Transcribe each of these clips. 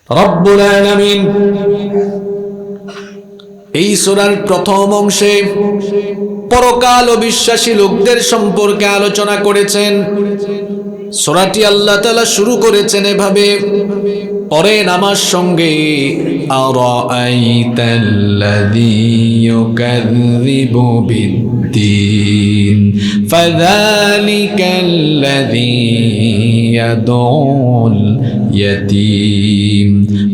রব্বুল আলামিন এই সূরার প্রথম অংশে পরকাল ও বিশ্বাসী লোকদের সম্পর্কে আলোচনা করেছেন। সূরাটি আল্লাহ তাআলা শুরু করেছেন এভাবে, পড়েন আমার সঙ্গে, আরাআইতাল্লাযী ইউকাযযিবু বিদ্দীন ফাযালিকাল্লাযী ইয়াদউল ইয়াতীম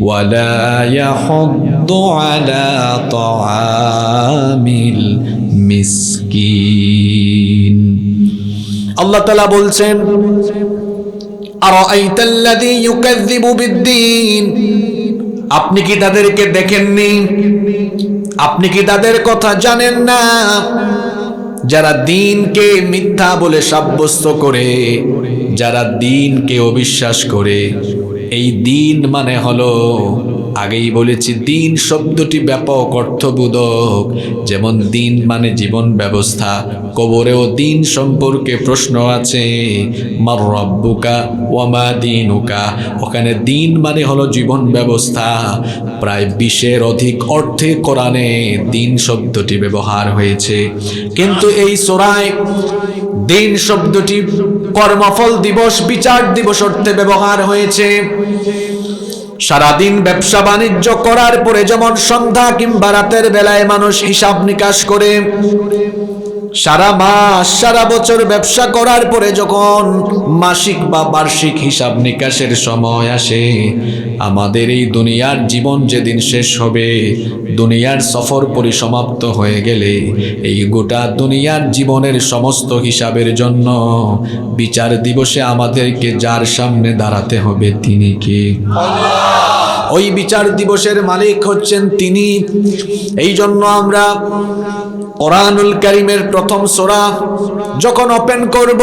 ওয়া লা ইয়াহুদ্দু আলা তাআমিল মিসকিন। আল্লাহ তাআলা বলছেন, আরাআইতাল্লাযী ইউকাযযিবু বিদ্দীন, আপনি কি তাদেরকে দেখেননি? আপনি কি তাদের কথা জানেন না? যারা দ্বীনকে মিথ্যা বলে সাব্যস্ত করে, যারা দ্বীনকে অবিশ্বাস করে। এই দ্বীন মানে হলো, আগেই বলেছি, দ্বীন শব্দটি ব্যাপক অর্থবোধক। যেমন দ্বীন মানে জীবন ব্যবস্থা, কবরেও দ্বীন সম্পর্কে প্রশ্ন আছে, মার রব্বুকা ওয়া মা দীনুকা। ওখানে দ্বীন মানে হলো জীবন ব্যবস্থা। প্রায় 20-এর অধিক অর্থে কোরআনে দ্বীন শব্দটি ব্যবহার হয়েছে, কিন্তু এই সূরায় দ্বীন শব্দটি কর্মফল দিবস, বিচার দিবস অর্থে ব্যবহার হয়েছে। সারাদিন ব্যবসা বাণিজ্য করার পরে যেমন সন্ধ্যা কিংবা রাতের বেলায় মানুষ হিসাব নিকাশ করে, সারা মাস সারা বছর ব্যবসা করার পরে যখন মাসিক বা বার্ষিক হিসাব নিকাশের সময় আসে, আমাদের এই দুনিয়ার জীবন যেদিন শেষ হবে, দুনিয়ার সফর পরিসমাপ্ত হয়ে গেলে, এই গোটা দুনিয়ার জীবনের সমস্ত হিসাবের জন্য বিচার দিবসে আমাদেরকে যার সামনে দাঁড়াতে হবে, তিনি কে? ওই বিচার দিবসের মালিক হচ্ছেন তিনি। এই জন্য আমরা কোরআনুল কারীমের প্রথম সূরা যখন ওপেন করব,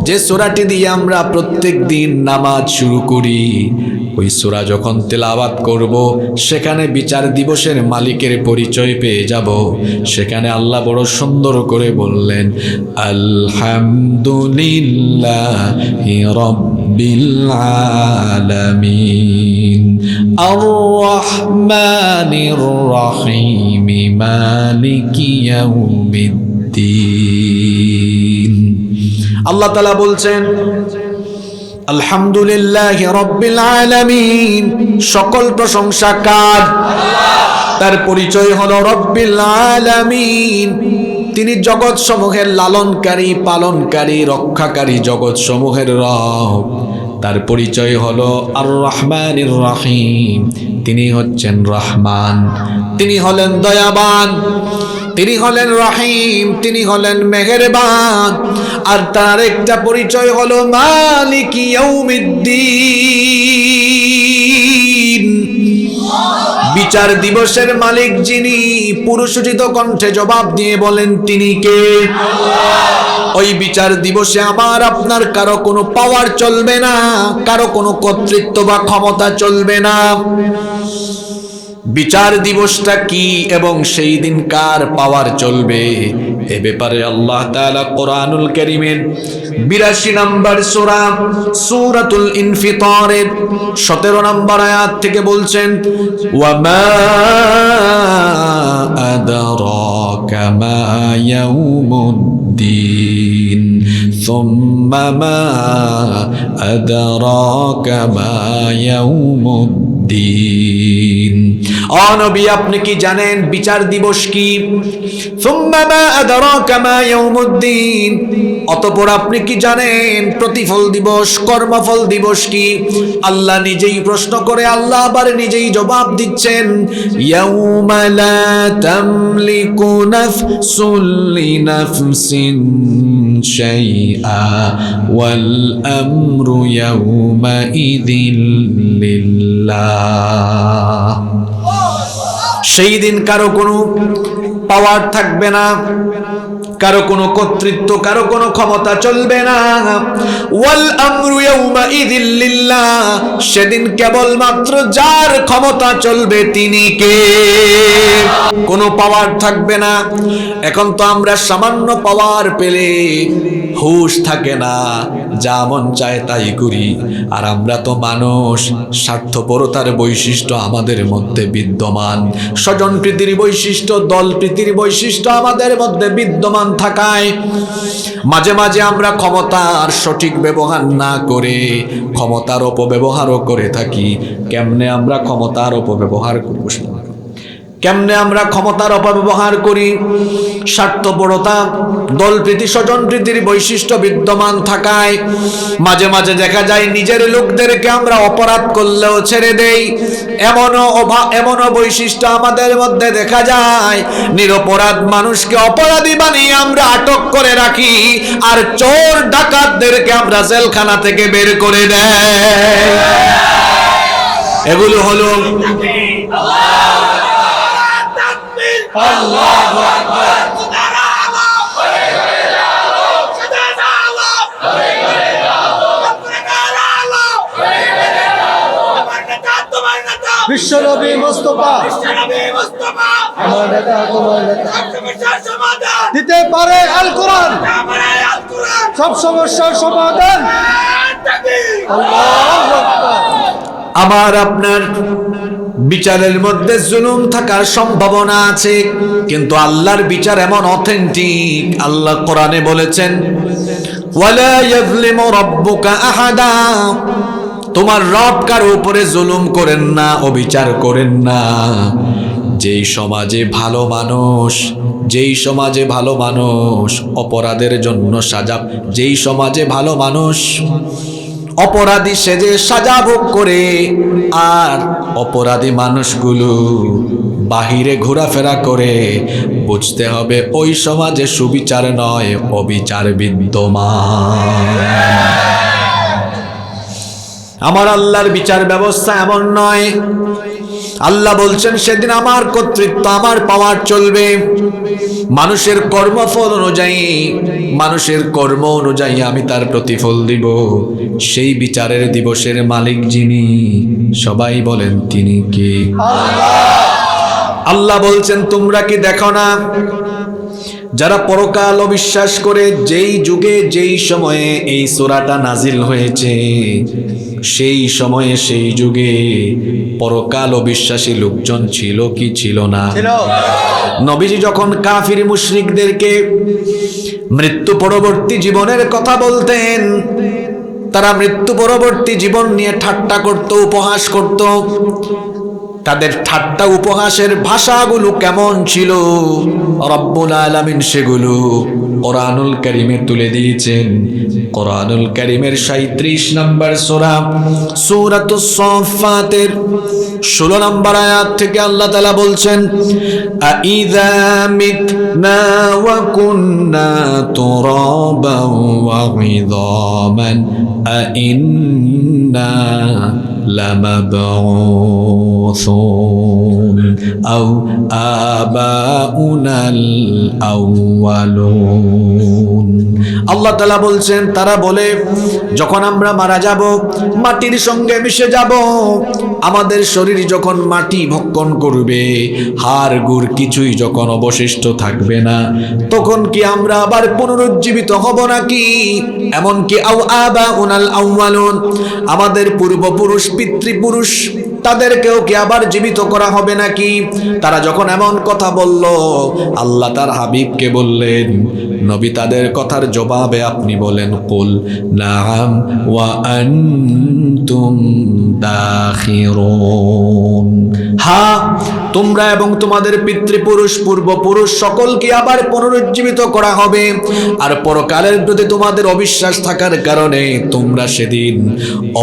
যে সূরাটি দিয়ে আমরা প্রত্যেক দিন নামাজ শুরু করি, ওই সূরা যখন তেলাওয়াত করব, সেখানে বিচার দিবসের মালিকের পরিচয় পেয়ে যাব। সেখানে আল্লাহ বড় সুন্দর করে বললেন, আলহামদুলিল্লাহি রাব্বিল আলামিন আর রহমানির রহিম মালিকি ইয়াউমিদ্দিন। আল্লাহ তাআলা বলছেন, আলহামদুলিল্লাহি রাব্বিল আলামিন, সকল প্রশংসা কার? তার পরিচয় হলো রব্বিল আলামিন। তিনি জগৎ সমূহের লালনকারী, পালনকারী, রক্ষাকারী, জগৎ সমূহের রব। তার পরিচয় হলো আর রহমানির রহিম, তিনি হচ্ছেন রহমান, তিনি হলেন দয়াবান, তিনি হলেন রহিম, তিনি হলেন মেহেরবান। আর তার একটা পরিচয় হলো মালিকি ইয়াউমিদ্দিন, বিচার দিবসের মালিক যিনি। পুরুষোচিত কণ্ঠে জবাব দিয়ে বলেন, তিনি কে? ওই বিচার দিবসে আমার আপনার কারো কোনো পাওয়ার চলবে না, কারো কোনো কর্তৃত্ব বা ক্ষমতা চলবে না। বিচার দিবসটা কি এবং সেই দিন কার পাওয়ার চলবে, এ ব্যাপারে আল্লাহ তাআলা কোরআনুল কারীমের 82 নম্বর সূরা সূরাতুল ইনফিতারের 17 নম্বর আয়াত থেকে বলছেন, ওয়া মা আদরাকা মা ইয়াউমুদ্দিন সুম্মা মা আদরাকা মা ইয়াউমুদ্দিন। ও নবী, আপনি কি জানেন বিচার দিবস কি? সুম্মা মা আদরাকা মা ইয়াউমুদ্দিন, অতঃপর আপনি কি জানেন প্রতিফল দিবস, কর্মফল দিবস কি? আল্লাহ নিজেই প্রশ্ন করে, আল্লাহ আবার নিজেই জবাব দিচ্ছেন, ইয়াউমা লা তামলিকু নাফসুন লিনাফসিন শাইআ ওয়াল আমরু ইয়াউমা ইযিল লিল্লাহ। সেই দিন কারো কোনো পাওয়ার থাকবে না, কারো কোনো কর্তৃত্ব, কারো কোনো ক্ষমতা চলবে না। ওয়াল আমরু ইয়াউমা ইযিল লিল্লাহ, সেদিন কেবলমাত্র যার ক্ষমতা চলবে তিনি কে? কোনো পাওয়ার থাকবে না। এখন তো আমরা সামান্য পাওয়ার পেলে হুঁশ থাকে না, যা মন চায় তাই করি। আর আমরা তো মানুষ, স্বার্থপরতার বৈশিষ্ট্য আমাদের মধ্যে বিদ্যমান, স্বজনপ্রীতির বৈশিষ্ট্য, দলপ্রীতির বৈশিষ্ট্য আমাদের মধ্যে বিদ্যমান থাকায় মাঝে মাঝে আমরা ক্ষমতার সঠিক ব্যবহার না করে ক্ষমতার অপব্যবহারও করে থাকি। কেমনে আমরা ক্ষমতার অপব্যবহার করব? কেমনে আমরা ক্ষমতার অপব্যবহার করি? স্বার্থপরতা, দলপ্রীতি, স্বজনপ্রীতির বৈশিষ্ট্য বিদ্যমান থাকায় মাঝে মাঝে দেখা যায় নিজের লোকদেরকে আমরা অপরাধ করলেও ছেড়ে দেই। এমনও বৈশিষ্ট্য আমাদের মধ্যে দেখা যায়, নিরপরাধ মানুষকে অপরাধী বানিয়ে আমরা আটক করে রাখি, আর চোর ডাকাতদেরকে আমরা জেলখানা থেকে বের করে দেই। এগুলো হলো আল্লাহু আকবার। বিশ্বনবী মুস্তাফা, আমার নেতা তোমার নেতা, দিতে পারে আল কোরআন সব সমস্যার সমাধান। আল্লাহু আকবার। আমার আপনার বিচারের মধ্যে জুলুম থাকার সম্ভাবনা আছে, কিন্তু আল্লাহর বিচার এমন অথেন্টিক। আল্লাহ কোরআনে বলেছেন, ওয়ালা ইয়াযলিমু রাব্বুকা আহাদা, তোমার রব কারো উপরে জুলুম করেন না, অবিচার করেন না। যেই সমাজে ভালো মানুষ অপরাধের জন্য সাজা, যেই সমাজে ভালো মানুষ অপরাধী সেজে সাজা ভোগ করে, আর অপরাধী মানুষগুলো বাহিরে ঘোরাফেরা করে, বুঝতে হবে ওই সমাজে সুবিচার নয়, অবিচার বিদ্যমান। আমার আল্লাহর বিচার ব্যবস্থা এমন নয়। আল্লাহ বলছেন, সেদিন আমার কর্তৃত্ব, আমার পাওয়ার চলবে। মানুষের কর্মফল অনুযায়ী, মানুষের কর্ম অনুযায়ী আমি তার প্রতিফল দিব। সেই বিচারের দিবসের মালিক যিনি, সবাই বলেন তিনি কে? আল্লাহ বলছেন, তোমরা কি দেখো না, যারা পরকাল অবিশ্বাস করে, যেই যুগে যেই সময়ে এই সূরাটা নাজিল হয়েছে, সেই সময়ে সেই যুগে পরকাল অবিশ্বাসী লোকজন ছিল কি ছিল না? নবীজি যখন কাফির মুশরিকদেরকে মৃত্যু পরবর্তী জীবনের কথা বলতেন, তারা মৃত্যু পরবর্তী জীবন নিয়ে ঠাট্টা করত, উপহাস করত। তাদের ঠাট্টা উপহাসের ভাষাগুলো কেমন ছিল, রব্বুল আলামিন সেগুলো কোরআনুল কারীমে তুলে দিয়েছেন। কোরআনুল কারীমের 37 নম্বর সূরা, সূরাতুস সাফফাতের 16 নম্বর আয়াত থেকে আল্লাহ তাআলা বলছেন, আইযা মিতনা ওয়া কুন্না তুরাবান ওয়া ইযামান আইন্না লামাবউসুন আও আবাউনাল আউয়ালুন। আল্লাহ তাআলা বলছেন, তারা বলে, যখন আমরা মারা যাব, মাটির সঙ্গে মিশে যাব, আমাদের শরীর যখন মাটি ভক্ষণ করবে, হাড় গুড় কিছুই যখন অবশিষ্ট থাকবে না, তখন কি আমরা আবার পুনরুজ্জীবিত হব নাকি? এমনকি আও আবাউনাল আউয়ালুন, আমাদের পূর্বপুরুষ, পিতৃপুরুষ, তাদেরকেও কি আবার জীবিত করা হবে নাকি? তারা যখন এমন কথা বলল, আল্লাহ তার হাবিবকে বললেন, নবী তাদের কথার জবাবে আপনি বলেন, কুল নাআম ওয়া আনতুম দাখিরুন, হ্যাঁ, তোমরা এবং তোমাদের পিতৃপুরুষ, পূর্বপুরুষ সকলকে আবার পুনরুজ্জীবিত করা হবে। আর পরকালের প্রতি তোমাদের অবিশ্বাস থাকার কারণে তোমরা সেদিন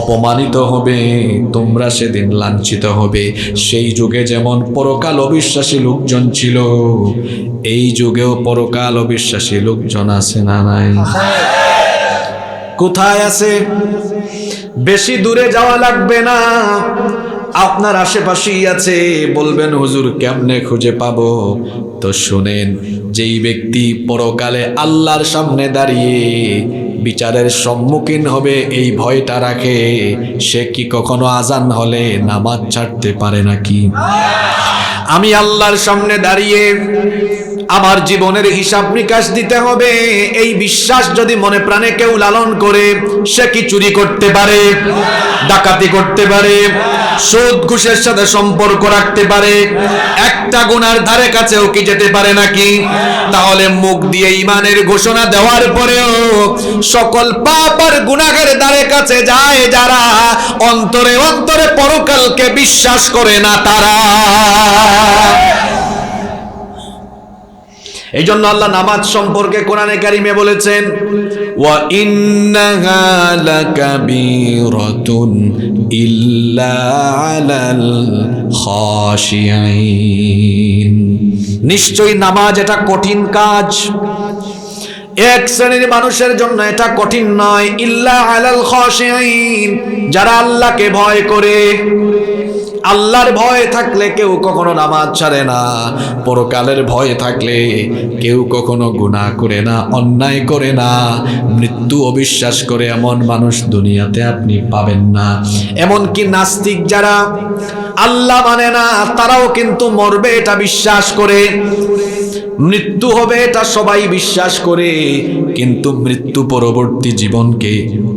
অপমানিত হবে, তোমরা সেদিন লাঞ্ছিত হবে। সেই যুগে যেমন পরকাল অবিশ্বাসী লোকজন ছিল, এই যুগেও পরকাল অবিশ্বাসী লোকজন আছে না নাই? কোথায় আছে? বেশি দূরে যাওয়া লাগবে না, আপনার আশেপাশেই আছে। বলবেন, হুজুর কেমনে খুঁজে পাবো? তো শুনেন, যেই ব্যক্তি পরকালে আল্লাহর সামনে দাঁড়িয়ে বিচারের সম্মুখীন হবে এই ভয়টা রাখে, সে কি কখনো আজান হলে নামাজ ছাড়তে পারে নাকি? আমি আল্লাহর সামনে দাঁড়িয়ে আমার জীবনের হিসাব নিকাশ দিতে হবে। এই বিশ্বাস যদি মনে প্রাণে কেউ লালন করে, সে কি চুরি করতে পারে, ডাকাতি করতে পারে, সুদ ঘুষের সাথে সম্পর্ক রাখতে পারে, একটা গুনার ধারে কাছেও কি যেতে পারে নাকি? তাহলে মুখ দিয়ে ঈমানের ঘোষণা দেওয়ার পরেও সকল পাপ আর গুনাহের ধারে কাছে যায় যারা, অন্তরে অন্তরে পরকালকে বিশ্বাস করে না তারা। এই জন্য আল্লাহ নামাজ সম্পর্কে কোরআনে কারিমে বলেছেন, ওয়া ইন্নাহা লাকাবীরাতুন ইল্লা আলাল খাশিঈন। নিশ্চয়ই নামাজ এটা কঠিন কাজ, এক শ্রেণীর মানুষের জন্য এটা কঠিন নয়। ইল্লা আলাল খাশিঈন, যারা আল্লাহকে ভয় করে। আল্লাহর ভয় থাকলে কেউ কখনো নামাজ ছাড়ে না, পরকালের ভয় থাকলে কেউ কখনো গুনাহ করে না, অন্যায় করে না, মৃত্যু অবিশ্বাস করে এমন মানুষ দুনিয়াতে আপনি পাবেন না। এমনকি নাস্তিক যারা আল্লাহ মানে না, তারাও কিন্তু মরবে এটা বিশ্বাস করে, মৃত্যু হবে এটা সবাই বিশ্বাস করে, কিন্তু মৃত্যু পরবর্তী জীবনকে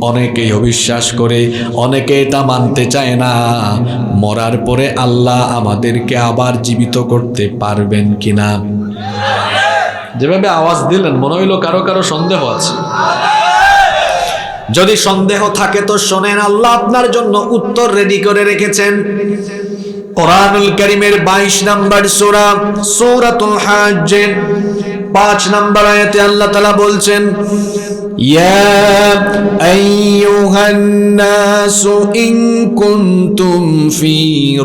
অনেকেই অবিশ্বাস করে, অনেকে এটা মানতে চায় না। মরার পরে আল্লাহ আমাদেরকে আবার জীবিত করতে পারবেন কিনা? যেভাবে আওয়াজ দিলেন মনে হইল কারো কারো সন্দেহ আছে। যদি সন্দেহ থাকে তো শোনেন, আল্লাহ আপনার জন্য উত্তর রেডি করে রেখেছেন। কোরআনুল কারীমের 22 নম্বর সূরা সূরাতুল হাজ্জ 5 নম্বর আয়াতে আল্লাহ তাআলা বলছেন, ইয়া আইয়ুহান নাসু ইন কুনতুম ফি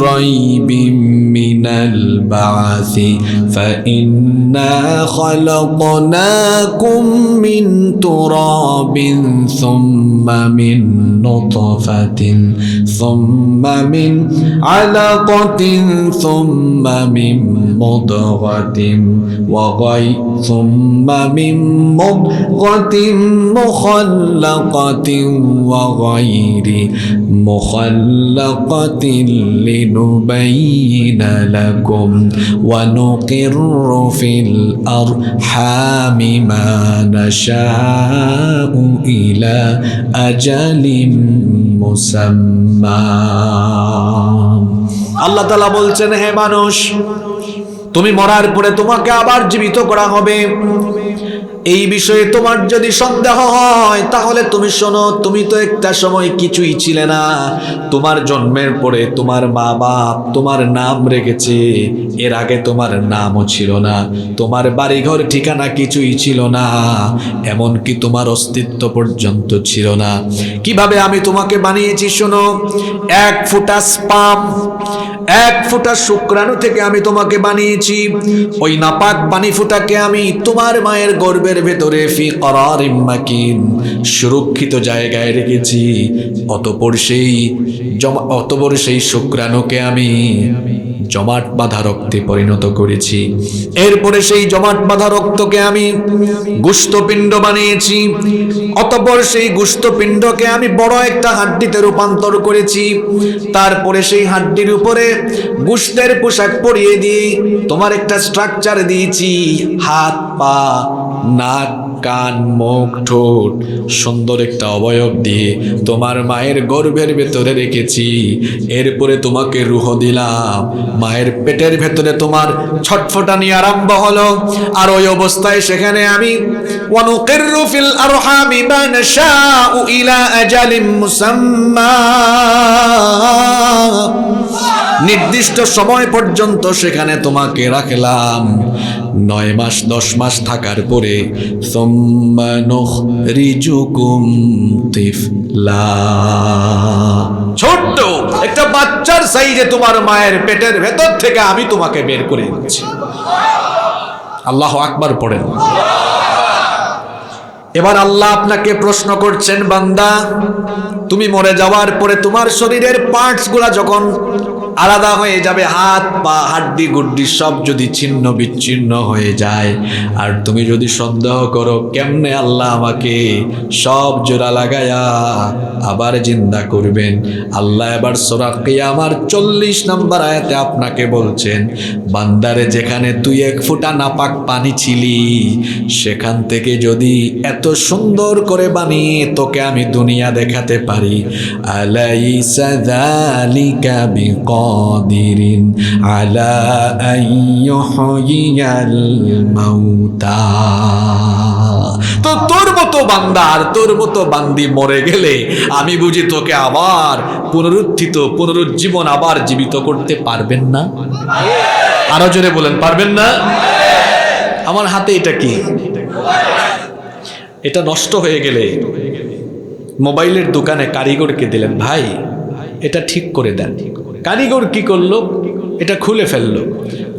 রাইবিম মিনাল বা'সি ফাইন্না খালাকনাকুম মিন তুরাবিন সুম্মা মিন নুতফাতিন সুম্মা মিন আলাকাতিন সুম্মা মিন মুদগাতিন সুম্মা মিন মুদগাতিন মুখাল্লাকাতিন ওয়া গায়রি মুখাল্লাকাতিন লিনুবাইয়িনা লাকুম ওয়া নুকিররু ফিল আরহামি মা নাশাউ ইলা আজালিম মুসাম্মা। আল্লাহ তাআলা বলছেন, হে মানুষ, তুমি মরার পরে তোমাকে আবার জীবিত করা হবে। এই বিষয়ে তোমার যদি সন্দেহ হয় তাহলে তুমি শোনো, তুমি তো একটা সময় কিছুই ছিলে না। তোমার জন্মের পরে তোমার মা বাপ তোমার নাম রেখেছে, এর আগে তোমার নামও ছিল না, তোমার বাড়িঘর ঠিকানা কিছুই ছিল না, এমনকি তোমার অস্তিত্ব পর্যন্ত ছিল না। কিভাবে আমি তোমাকে বানিয়েছি শোনো, এক ফোঁটা স্পাম, এক ফোঁটা শুক্রাণু থেকে আমি তোমাকে বানিয়েছি। ওই নাপাক পানি ফোঁটাকে আমি তোমার মায়ের গর্ভের ভেতরে ফি করারিম মাকিন, সুরক্ষিত জায়গায় রেখেছি। অতঃপর সেই শুক্রাণুকে আমি জমাট বাঁধা রক্তে পরিণত করেছি। এরপরে সেই জমাট বাঁধা রক্তকে আমি গোশতপিণ্ড বানিয়েছি। অতঃপর সেই গোশতপিণ্ডকে আমি বড় একটা হাড্ডিতে রূপান্তর করেছি। তারপরে সেই হাড্ডির উপরে গোশতের পোশাক পরিয়ে দিয়ে তোমার একটা স্ট্রাকচার দিয়েছি, হাত পা নাক কান মুখ ঠোঁট সুন্দর একটা অবয়ব দিয়ে তোমার মায়ের গর্ভের ভেতরে রেখেছি। এরপরে তোমাকে রূহ দিলাম, মায়ের পেটের ভেতরে তোমার ছটফটানি আরম্ভ হলো। আর ওই অবস্থায় সেখানে আমি ওয়ানুকিররু ফিল আরহামি মা নাশাউ ইলা আজালিম মুসাম্মা, নির্দিষ্ট সময় পর্যন্ত সেখানে তোমাকে রাখলাম। 9 মাস 10 মাস থাকার পরে সুম্মা নুখরিজুকুম তিফলা, ছোট্ট একটা বাচ্চার সাইজে তোমার মায়ের পেটের ভেতর থেকে আমি তোমাকে বের করে দিচ্ছি। আল্লাহু আকবার পড়েন। এবার আল্লাহ আপনাকে প্রশ্ন করছেন, বান্দা তুমি মরে যাওয়ার পরে তোমার শরীরের পার্টস গুলা যখন আলাদা হয়ে যাবে, হাত পা হাড্ডি গুড্ডি সব যদি ছিন্ন বিচ্ছিন্ন হয়ে যায়, আর তুমি যদি সন্দেহ করো কেমনে আল্লাহ আমাকে সব জোড়া লাগায়া আবার জিন্দা করবেন, আল্লাহ এবার সূরা কিয়ামার 40 নম্বর আয়াতে আপনাকে বলছেন, বান্দারে যেখানে তুই 1 ফোঁটা নাপাক পানি ছিলি, সেখান থেকে যদি এত সুন্দর করে বানিয়ে তোকে আমি দুনিয়া দেখাতে পারি, আলাইসা যালিকা বিকাদিরিন আলা আইয়ুহইয়াল মাউতা। তো তোর মতো বান্দা আর তোর মতো বান্দি মরে গেলে আমি বুঝি তোকে আবার পুনরুজ্জীবন আবার জীবিত করতে পারবেন না? আরো জোরে বলেন, পারবেন না? আমার হাতে এটা কি? এটা নষ্ট হয়ে গেলে মোবাইলের দোকানে কারিগরকে দিলেন, ভাই এটা ঠিক করে দেন। কারিগর কি করলো? এটা খুলে ফেললো,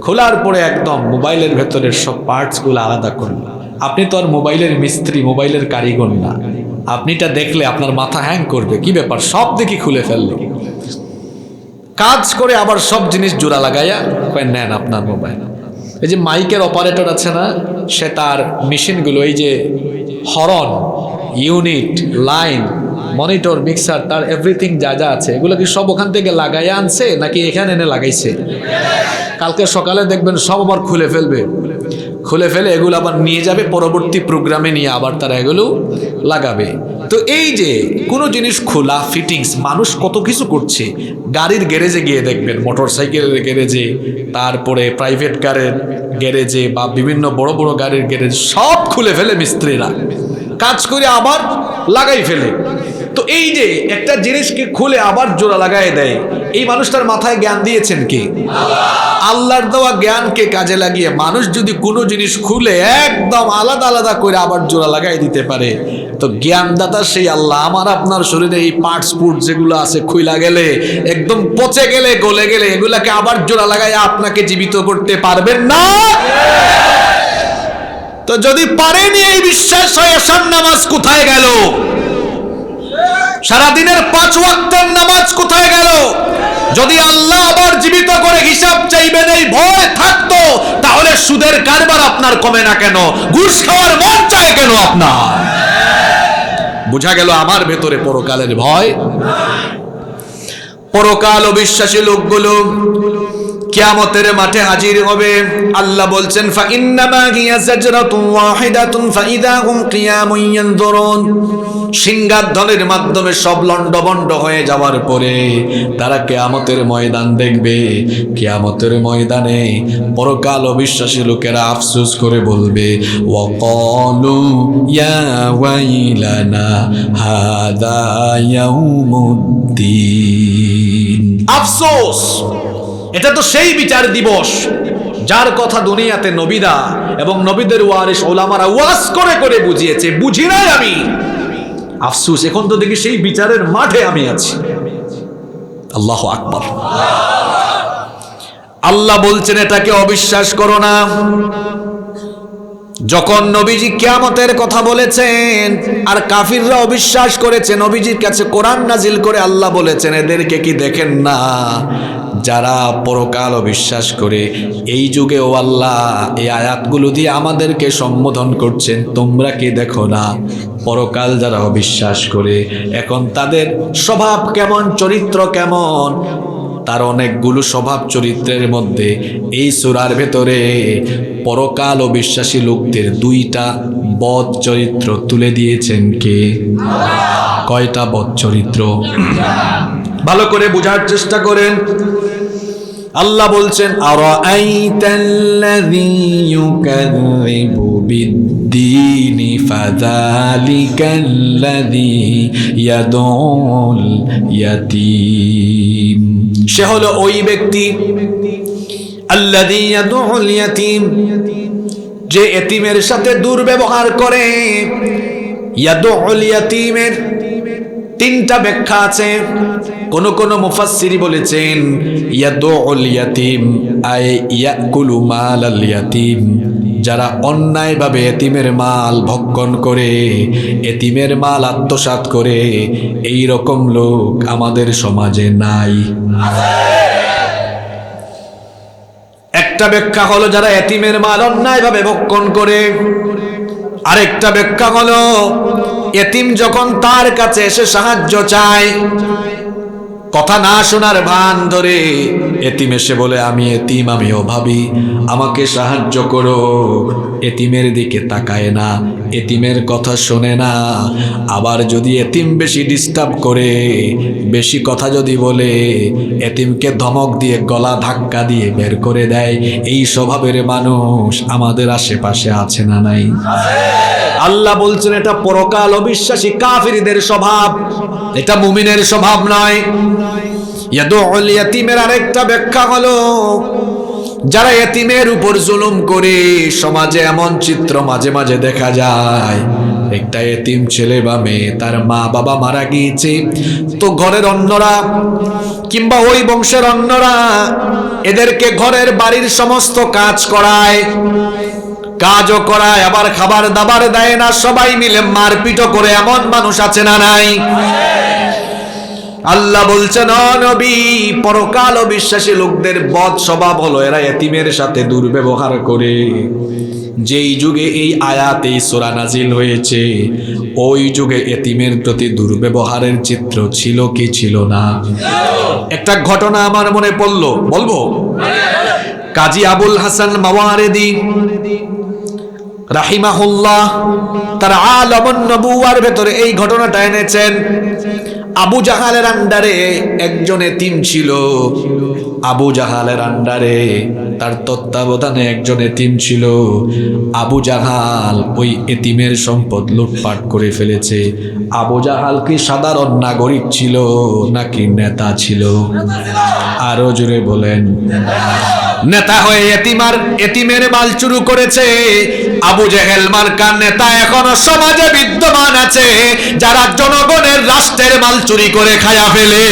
খোলার পরে একদম মোবাইলের ভেতরের সব পার্টসগুলো আলাদা করলো। আপনি তো আর মোবাইলের মিস্ত্রি, মোবাইলের কারিগর না। আপনিটা দেখলে আপনার মাথা হ্যাং করবে, কি ব্যাপার, সব দেখি খুলে ফেললো। কাজ করে আবার সব জিনিস জোড়া লাগাইয়া কয় নেন আপনার মোবাইল। এই যে মাইকের অপারেটর আছে না, সে তার মেশিনগুলো, এই যে হরন, ইউনিট, লাইন, মনিটর, মিক্সার, তার এভরিথিং যা যা আছে এগুলো কি সব ওখান থেকে লাগাইয়া আনছে নাকি এখানে এনে লাগাইছে? কালকে সকালে দেখবেন সব আবার খুলে ফেলবে, খুলে ফেলে এগুলো আবার নিয়ে যাবে পরবর্তী প্রোগ্রামে, নিয়ে আবার তারা এগুলো লাগাবে। তো এই যে কোনো জিনিস খোলা, ফিটিংস, মানুষ কত কিছু করছে। গাড়ির গ্যারেজে গিয়ে দেখবেন, মোটর সাইকেলের গ্যারেজে, তারপরে প্রাইভেট কারের গ্যারেজে বা বিভিন্ন বড় বড় গাড়ির গ্যারেজ, সব খুলে ফেলে মিস্ত্রিরা, কাজ করে আবার লাগাই ফেলে। তো এই যে একটা জিনিসকে খুলে আবার জোড়া লাগাই দেয়, এই মানুষটার মাথায় জ্ঞান দিয়েছেন কে? আল্লাহর দেওয়া জ্ঞানকে কাজে লাগিয়ে মানুষ যদি কোনো জিনিস খুলে একদম আলাদা আলাদা করে আবার জোড়া লাগাই দিতে পারে, তো জ্ঞানদাতা সেই আল্লাহ আমার আপনার শরীরে এই পার্টস পুট যেগুলো আছে খুইলা গেলে, একদম পচে গেলে, গলে গেলে, এগুলাকে আবার জোড়া লাগাই আপনাকে জীবিত করতে পারবেন না? তো যদি পারেনি এই বিশ্বাস হয়, এশার নামাজ কোথায় গেল? সারাদিনের 5 ওয়াক্তের নামাজ কোথায় গেল? যদি আল্লাহ আবার জীবিত করে হিসাব চাইবেন এই ভয় থাকতো, তাহলে সুদের কারবার আপনার কমে না কেন? ঘুষ খাওয়ার মন চায় কেন আপনার? বোঝা গেল আমার ভেতরে পরকালের ভয়। পরকাল অবিশ্বাসী লোকগুলো কিয়ামতের মাঠে হাজির হবে। আল্লাহ বলছেন, ফাইন্নামা হিয়া জাজরাতুন ওয়াহিদাতুন ফাইদা হুম কিয়ামুন ইয়ানজুরুন। সিংহাসনের মাধ্যমে সব লন্ডভন্ড হয়ে যাওয়ার পরে তারা কিয়ামতের ময়দান দেখবে। কিয়ামতের ময়দানে পরকাল অবিশ্বাসী লোকেরা আফসোস করে বলবে, ওয়াকালু ইয়া ওয়াইলানা হাদা ইয়াউমুদ্দিন। আফসোস, এটা তো সেই বিচার দিবস যার কথা দুনিয়াতে নবীরা এবং নবীদের ওয়ারিস ওলামারা ওয়াজ করে করে বুঝিয়েছে, বুঝি নাই আমি। আফসোস, এখন তো দেখি সেই বিচারের মাঠে আমি আছি। আল্লাহু আকবার। আল্লাহ বলছেন এটাকে অবিশ্বাস করো না। যখন নবীজি কিয়ামতের কথা বলেছেন আর কাফিররা অবিশ্বাস করেছে, নবীজির কাছে কোরআন নাজিল করে আল্লাহ বলেছেন, এদেরকে কি দেখেন না যারা পরকাল অবিশ্বাস করে? এই যুগে ও আল্লাহ এই আয়াতগুলো দিয়ে আমাদেরকে সম্বোধন করছেন, তোমরা কি দেখো না পরকাল যারা অবিশ্বাস করে এখন তাদের স্বভাব কেমন, চরিত্র কেমন? তার অনেকগুলো স্বভাব চরিত্রের মধ্যে এই সূরার ভেতরে পরকাল অবিশ্বাসী লোকদের 2টা বদ চরিত্র তুলে দিয়েছেন কে? কয়টা বদ চরিত্র? ভালো করে বোঝার চেষ্টা করেন। আল্লাহ বলছেন, আরাআইতাল্লাযী ইউকাযযিবু বিদ্দীনি ফাযালিকাল্লাযী ইয়াদউল ইয়াতীম। সে হলো ওই ব্যক্তি, আল্লাযী ইয়াদউল ইয়াতীম, যে এতিমের সাথে দুর্ব্যবহার করে। ইয়াদউল ইয়াতীমের 3টা ব্যাখ্যা আছে। কোন কোন মুফাসসিরি বলেছেন ইয়াদউল ইয়াতীম আই ইয়াকুলু মালাল ইয়াতীম, যারা অন্যায়ভাবে এতিমের মাল ভক্ষণ করে, এতিমের মাল আত্মসাৎ করে, এই রকম লোক আমাদের সমাজে নাই। একটা ব্যাখ্যা হলো যারা এতিমের মাল অন্যায়ভাবে ভক্ষণ করে। আরেকটা ব্যাখ্যা হলো এতিম যখন তার কাছে এসে সাহায্য চায়, কথা না শোনার ভান ধরে এতিম এসে বলে আমি এতিম, আমি অভাবী, আমাকে সাহায্য করো, এতিমের দিকে তাকায় না, এতিমের কথা শোনে না। আবার যদি এতিম বেশি ডিস্টার্ব করে, বেশি কথা যদি বলে, এতিমকে ধমক দিয়ে গলা ধাক্কা দিয়ে বের করে দেয়, এই স্বভাবের মানুষ আমাদের আশেপাশে আছে না নাই? আল্লাহ বলছেন এটা পরকাল অবিশ্বাসী কাফিরদের স্বভাব, এটা মুমিনের স্বভাব নয়। ইয়াদুল ইয়াতীমের আরেকটা ব্যাখ্যা হলো যারা এতিমের উপর জুলুম করে। সমাজে এমন চিত্র মাঝে মাঝে দেখা যায়, একটা এতিম ছেলে বা মেয়ে, তার মা বাবা মারা গিয়েছে, তো ঘরের অন্যরা কিংবা ওই বংশের অন্যরা এদেরকে ঘরের বাড়ির সমস্ত কাজ করায়, কাজও করায়, আবার খাবার দাবার দেয় না, সবাই মিলে মারপিটও করে। এমন মানুষ আছে না নাই? আল্লাহ বলছেন ও নবী, পরকাল অবিশ্বাসী লোকদের বদ স্বভাব হলো এরা এতিমের সাথে দুর্ব্যবহার করে। যেই যুগে এই আয়াত, এই সূরা নাজিল হয়েছে, ওই যুগে এতিমের প্রতি দুর্ব্যবহারের চিত্র ছিল কি ছিল না? একটা ঘটনা আমার মনে পড়লো, বলবো? কাজী আবুল হাসান মাওয়ারিদি রাহিমাহুল্লাহ তার আলামুন নবুওয়ার ভেতরে এই ঘটনাটা এনেছেন। আবু জাহালের আন্ডারে একজন এতিম ছিল, আবু জাহালের আন্ডারে, তার তত্ত্বাবধানে একজন এতিম ছিল। আবু জাহাল ওই এতিমের সম্পদ লুটপাট করে ফেলেছে। আবু জাহাল কি সাধারণ নাগরিক ছিল নাকি নেতা ছিল? আরো জোরে বলেন। নেতা হয়ে এতিমের মাল চুরি করেছে। আবু জেহেল মার্কার নেতা এখনো সমাজে বিদ্যমান আছে, যারা জনগণের রাষ্ট্রের মাল চুরি করে খায়া ফেলে।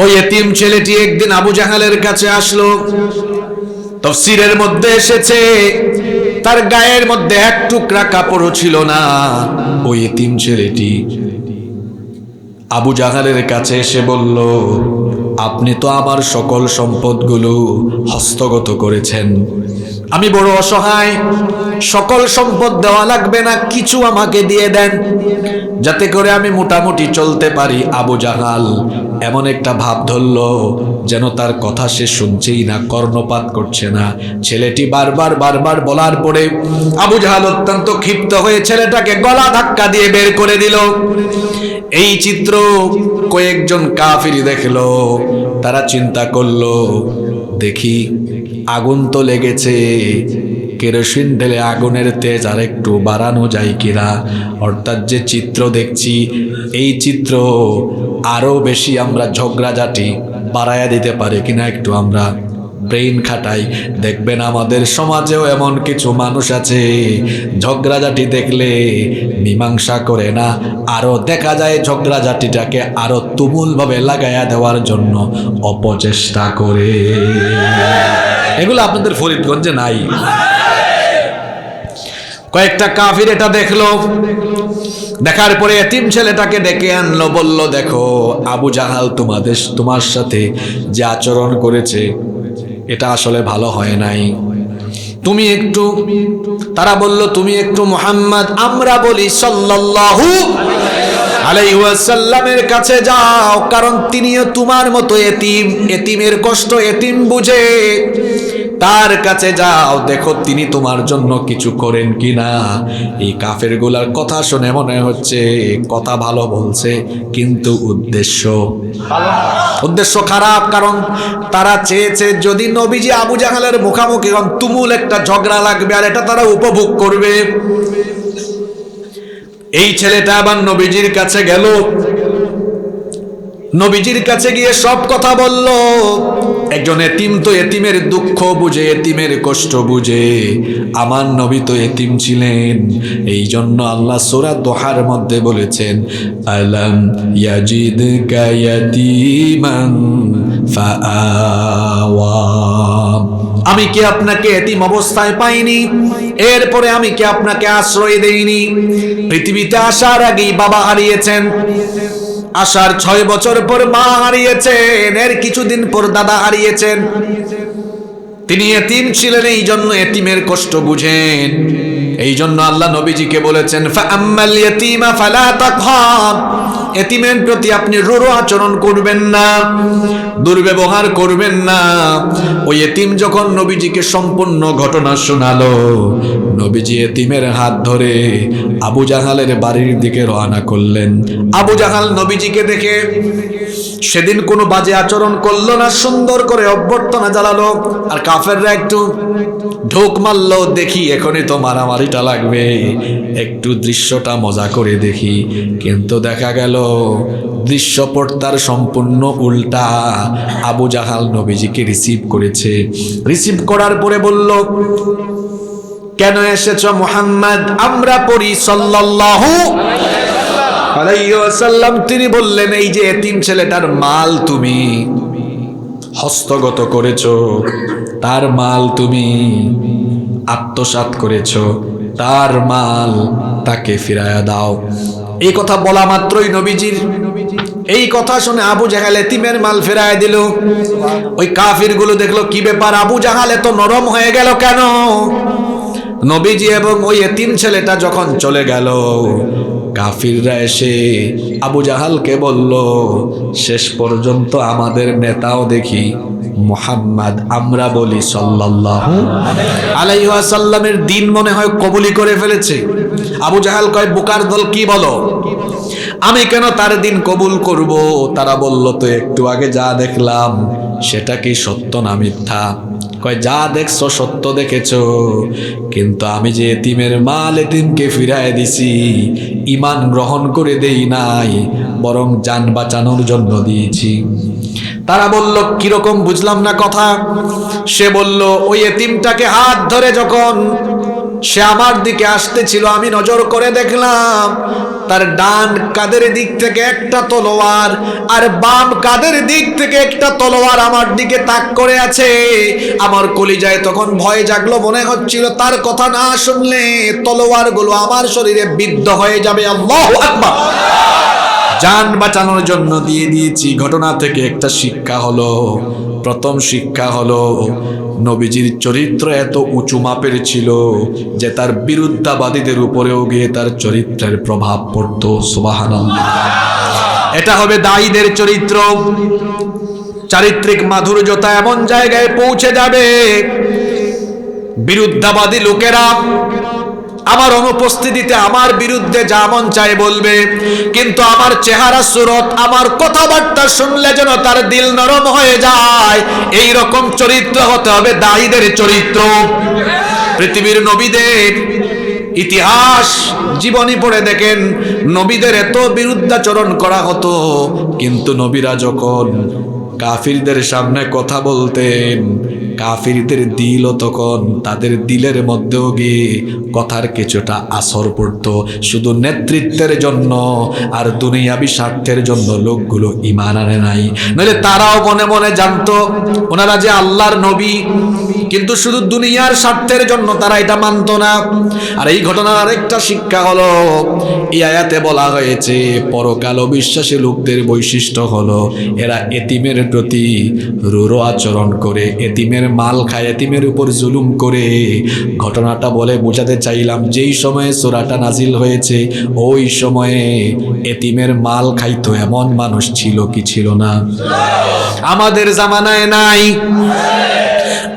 ওই এতিম ছেলেটি একদিন আবু জাহালের কাছে আসলো। তাফসীরের মধ্যে এসেছে তার গায়ের মধ্যে এক টুকরা কাপড়ও ছিল না। ওই এতিম ছেলেটি আবু জাহালের কাছে এসে বলল, আপনি তো আমার সকল সম্পদগুলো হস্তগত করেছেন, আমি বড় অসহায়, সকল সম্পদ দেওয়া লাগবে না, কিছু আমাকে দিয়ে দেন যাতে করে আমি মোটামুটি চলতে পারি। আবু জাহাল এমন একটা ভাব ধরল যেন তার কথা সে শুনছেই না, কর্ণপাত করছে না। ছেলেটি বারবার বলার পরে আবু জাহাল অত্যন্ত ক্ষিপ্ত হয়ে ছেলেটাকে গলা ধাক্কা দিয়ে বের করে দিল। এই চিত্র কয়েকজন কাফির দেখলো। তারা চিন্তা করলো, দেখি আগুন তো লেগেছে, কেরোসিন ঢেলে আগুনের তেজ আর একটু বাড়ানো যায় কিনা। অর্থাৎ যে চিত্র দেখছি, এই চিত্র আরো বেশি আমরা ঝগড়াঝাটি বাড়ায়া দিতে পারি কিনা, একটু আমরা ব্রেইন খাটাই। দেখবেন আমাদের সমাজেও এমন কিছু মানুষ আছে, ঝগড়াঝাটি দেখলে মীমাংসা করে না, আরো দেখা যায় ঝগড়াঝাটিটাকে আরো তুমুলভাবে লাগাইয়া দেওয়ার জন্য অপচেষ্টা করে। এগুলো আপনাদের ফরিদগঞ্জে নাই? কয়েকটা কাফির এটা দেখলো, দেখার পরে এতিম ছেলেটাকে ডেকে আনলো, বলল, দেখো আবু জাহাল তোমার সাথে যে আচরণ করেছে এটা আসলে ভালো হয় নাই, তুমি একটু, তারা বলল তুমি একটু মুহাম্মদ, আমরা বলি সাল্লাল্লাহু আলাইহি ওয়াসাল্লামের কাছে যাও, কারণ তিনিও তোমার মতো এতিম, এতিমের কষ্ট এতিম বুঝে, তার কাছে যাও, দেখো তিনি তোমার জন্য কিছু করেন কিনা। এই কাফেরগুলার কথা শুনে মনে হচ্ছে কথা ভালো বলছে, কিন্তু উদ্দেশ্য খারাপ। কারণ তারা চেয়েছে যদি নবীজি আবু জাহালের মুখামুখি হন, তুমুল একটা ঝগড়া লাগবে আর এটা তারা উপভোগ করবে। এই ছেলেটা আবার নবীজির কাছে গেল, নবীজির কাছে গিয়ে সব কথা বলল। একজন এতিম তো এতিমের দুঃখ বুঝে, এতিমের কষ্ট বুঝে। আমার নবী তো এতিম ছিলেন, এই জন্য আল্লাহ সূরা দোহার মধ্যে বলেছেন, আলাম ইয়াজিদকা ইয়াতীমান ফাআওয়া। আমি কি আপনাকে এতিম অবস্থায় পাইনি? এরপরে আমি কি আপনাকে আশ্রয় দেইনি? পৃথিবীতে আসার আগেই বাবা হারিয়েছেন, আসার 6 বছর পর মা হারিয়েছেন, এর কিছুদিন পর দাদা হারিয়েছেন। তিনি এতিম ছিলেন, এই জন্য এতিমের কষ্ট বুঝেন। এই জন্য আল্লাহ নবীজিকে বলেছেন ফাআম্মাল ইয়াতীমা ফালা তাকহার, এতিমের প্রতি আপনি রূঢ় আচরণ করবেন না, দুর্ব্যবহার করবেন না। ওই এতিম যখন নবীজিকে সম্পূর্ণ ঘটনা শোনালো, নবীজি এতিমের হাত ধরে আবু জাহালের বাড়ির দিকে রওনা করলেন। আবু জাহাল নবীজিকে দেখে সেদিন কোনো বাজে আচরণ করলো না, সুন্দর করে অভ্যর্থনা জানালো। আর কাফেররা একটু ঢোক মারলো, দেখি এখনই তো মারামারিটা লাগবে, একটু দৃশ্যটা মজা করে দেখি। কিন্তু দেখা গেল দৃশ্যপটটার সম্পূর্ণ উল্টা। আবু জাহাল নবীজিকে রিসিভ করেছে। রিসিভ করার পরে বলল, কেন এসেছো মুহাম্মদ? আমরা পড়ি সাল্লাল্লাহু আলাইহি ওয়াসাল্লাম। তিনি বললেন, এই যে এতিম ছেলেটার মাল তুমি হস্তগত করেছো, তার মাল তুমি আত্মসাৎ করেছো, তার মাল তাকে ফিরায়া দাও। এই কথা বলা মাত্রই নবীজির এই কথা শুনে আবু জাহাল এতিমের মাল ফেরায় দিল। ওই কাফিরগুলো দেখলো, কি ব্যাপার, আবু জাহাল এত নরম হয়ে গেল কেন? নবীজি এবং ওই এতিম ছেলেটা যখন চলে গেল, কাফিররা এসে আবু জাহালকে বলল, শেষ পর্যন্ত আমাদের নেতাও দেখি মুহাম্মদ, আমরা বলি সাল্লাল্লাহু আলাইহি ওয়াসাল্লামের দিন মনে হয় কবুলি করে ফেলেছে। আবু জাহাল কয়, বোকার দল, কি বলো? আমি কেন তার দিন কবুল করব? তারা বলল, তো একটু আগে যা দেখলাম সেটা কি সত্য না মিথ্যা? কয়, যা দেখছো সত্য দেখেছো, কিন্তু আমি যে এতিমের মাল এতিমকে ফিরায় দিছি, ঈমান গ্রহণ করে দেই নাই, বরং জান বাঁচানোর জন্য দিয়েছি। তারা বলল, কিরকম বুঝলাম না কথা। সে বলল, ওই এতিমটাকে হাত ধরে যখন সে আমার দিকে আসতেছিল, আমি নজর করে দেখলাম তার ডান কাঁধের দিক থেকে একটা তলোয়ার আর বাম কাঁধের দিক থেকে একটা তলোয়ার আমার দিকে তাক করে আছে। আমার কলিজায় তখন ভয় জাগলো, মনে হচ্ছিল তার কথা না শুনলে তলোয়ারগুলো আমার শরীরে বিদ্ধ হয়ে যাবে। আল্লাহু আকবার। জান বাঁচানোর জন্য দিয়ে দিয়েছি। ঘটনা থেকে একটা শিক্ষা হলো, প্রথম শিক্ষা হলো, নবীজির চরিত্র এত উঁচু মাপের ছিল যে তার বিরুদ্ধাবাদীদের উপরেও গিয়ে তার চরিত্রের প্রভাব পড়তো। সুবহানাল্লাহ। এটা হবে দায়ীদের চরিত্র। চারিত্রিক মাধুর্যতা এমন জায়গায় পৌঁছে যাবে, বিরুদ্ধাবাদী লোকেরা আমার অনুপস্থিতিতে আমার বিরুদ্ধে যা মন চায় বলবে, কিন্তু আমার চেহারা সুরত, আমার কথাবার্তা শুনলে যেন তার দিল নরম হয়ে যায়। এই রকম চরিত্র হতে হবে দায়ীদের চরিত্র। পৃথিবীর নবীদের ইতিহাস জীবনী পড়ে দেখেন, নবীদের এত বিরুদ্ধাচরণ করা হতো, কিন্তু নবীরা যখন কাফিরদের সামনে কথা বলতেন, কাফিরদের দিলও তখন তাদের দিলের মধ্যেও গিয়ে কথার কিছুটা আসর পড়তো। শুধু নেতৃত্বের জন্য আর দুনিয়াবি স্বার্থের জন্য লোকগুলো ঈমান আনে নাই, নইলে তারাও মনে মনে জানতো ওনারা যে আল্লাহর নবী, কিন্তু শুধু দুনিয়ার স্বার্থের জন্য তারা এটা মানতো না। আর এই ঘটনার আরেকটা শিক্ষা হলো, এই আয়াতে বলা হয়েছে পরকাল অবিশ্বাসী লোকদের বৈশিষ্ট্য হলো এরা এতিমের প্রতি রূঢ় আচরণ করে, এতিমের মাল খায়, এতিমের উপর জুলুম করে। ঘটনাটা বলে বোঝাতে চাইলাম, যেই সময়ে সূরাটা নাজিল হয়েছে ওই সময়ে এতিমের মাল খাইতো এমন মানুষ ছিল কি ছিল না? আমাদের জামানায় নাই।